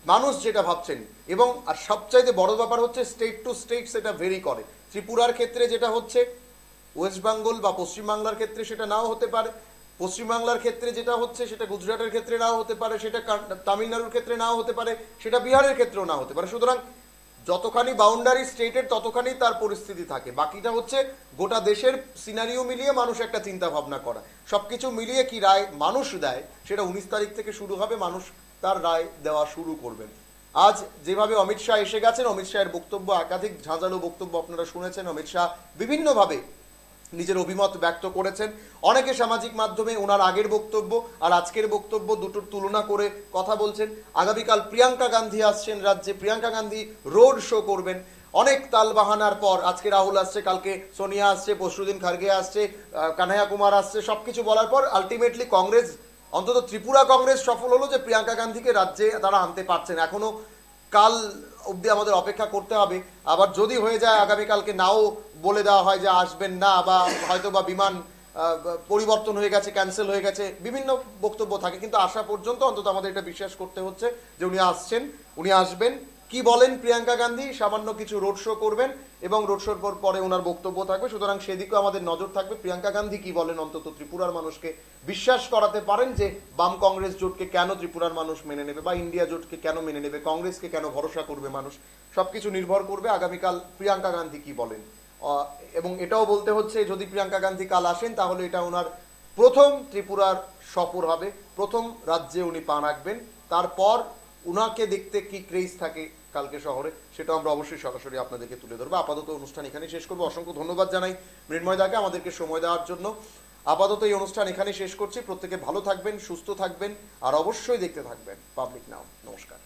মানুষ যেটা ভাবছেন। এবং আর সবচাইতে বড় ব্যাপার হচ্ছে স্টেট টু স্টেট সেটা ভেরি করে। ত্রিপুরার ক্ষেত্রে যেটা হচ্ছে ওয়েস্ট বেঙ্গল বা পশ্চিমবাংলার ক্ষেত্রে সেটা নাও হতে পারে, পশ্চিমবাংলার ক্ষেত্রে যেটা হচ্ছে সেটা গুজরাটের ক্ষেত্রে নাও হতে পারে, সেটা তামিলনাড়ুর ক্ষেত্রে নাও হতে পারে, সেটা বিহারের ক্ষেত্রেও নাও হতে পারে। সুতরাং যতখানি বাউন্ডারি স্টেটের ততখানি তার পরিস্থিতি থাকে, বাকিটা হচ্ছে গোটা দেশের সিনারিও মিলিয়ে মানুষ একটা চিন্তা ভাবনা করা। সবকিছু মিলিয়ে কি রায় মানুষ দেয় সেটা 19 তারিখ থেকে শুরু হবে, মানুষ তার রায় দেওয়া শুরু করবেন। আজ যেভাবে অমিত শাহ এসে গেছেন, অমিত শাহের বক্তব্য, একাধিক ঝাঁঝালো বক্তব্য আপনারা শুনেছেন। অমিত শাহ বিভিন্নভাবে নিজের অভিমত ব্যক্ত করেছেন। অনেকে সামাজিক মাধ্যমে ওনার আগের বক্তব্য আর আজকের বক্তব্য দুটোর তুলনা করে কথা বলছেন। আগামীকাল প্রিয়াঙ্কা গান্ধী আসছেন রাজ্যে, প্রিয়াঙ্কা গান্ধী রোড শো করবেন। অনেক তালবাহানার পর আজকে রাহুল আসছে, কালকে সোনিয়া আসছে, পরশুদিন খার্গে আসছে, কানহাইয়া কুমার আসছে, সবকিছু বলার পর আলটিমেটলি কংগ্রেস, অন্তত ত্রিপুরা কংগ্রেস সফল হলো যে প্রিয়াঙ্কা গান্ধীকে রাজ্যে তারা আনতে পারছেন। এখনো কাল অবধি আমাদের অপেক্ষা করতে হবে। আবার যদি হয়ে যায় আগামীকালকে নাও বলে দেওয়া হয় যে আসবেন না, বা হয়তো বা বিমান পরিবর্তন হয়ে গেছে, ক্যান্সেল হয়ে গেছে, বিভিন্ন বক্তব্য থাকে, কিন্তু আসা পর্যন্ত অন্তত আমাদের এটা বিশ্বাস করতে হচ্ছে যে উনি আসছেন, উনি আসবেন। কি বলেন প্রিয়াঙ্কা গান্ধী? সামান্য কিছু রোড শো করবেন এবং রোড শোর পরে ওনার বক্তব্য থাকবে। সুতরাং সেদিকেও আমাদের নজর থাকবে প্রিয়াঙ্কা গান্ধী কি বলেন, অন্তত ত্রিপুরার মানুষকে বিশ্বাস করাতে পারেন যে বাম কংগ্রেস জোটকে কেন ত্রিপুরার মানুষ মেনে নেবে, বা ইন্ডিয়া জোটকে কেন মেনে নেবে, কংগ্রেসকে কেন ভরসা করবে মানুষ। সবকিছু নির্ভর করবে আগামীকাল প্রিয়াঙ্কা গান্ধী কি বলেন। এবং এটাও বলতে হচ্ছে যদি প্রিয়াঙ্কা গান্ধী কাল আসেন তাহলে এটা ওনার প্রথম ত্রিপুরার সফর হবে, প্রথম রাজ্যে উনি পা রাখবেন। তারপর উনাকে দেখতে কি ক্রেজ থাকে কালকে শহরে সেটা আমরা অবশ্যই সরাসরি আপনাদেরকে তুলে ধরবো। আপাতত অনুষ্ঠান এখানেই শেষ করবো। অসংখ্য ধন্যবাদ জানাই মৃন্ময় দাকে আমাদেরকে সময় দেওয়ার জন্য। আপাতত এই অনুষ্ঠান এখানেই শেষ করছি। প্রত্যেকে ভালো থাকবেন, সুস্থ থাকবেন, আর অবশ্যই দেখতে থাকবেন পাবলিক নাও। নমস্কার।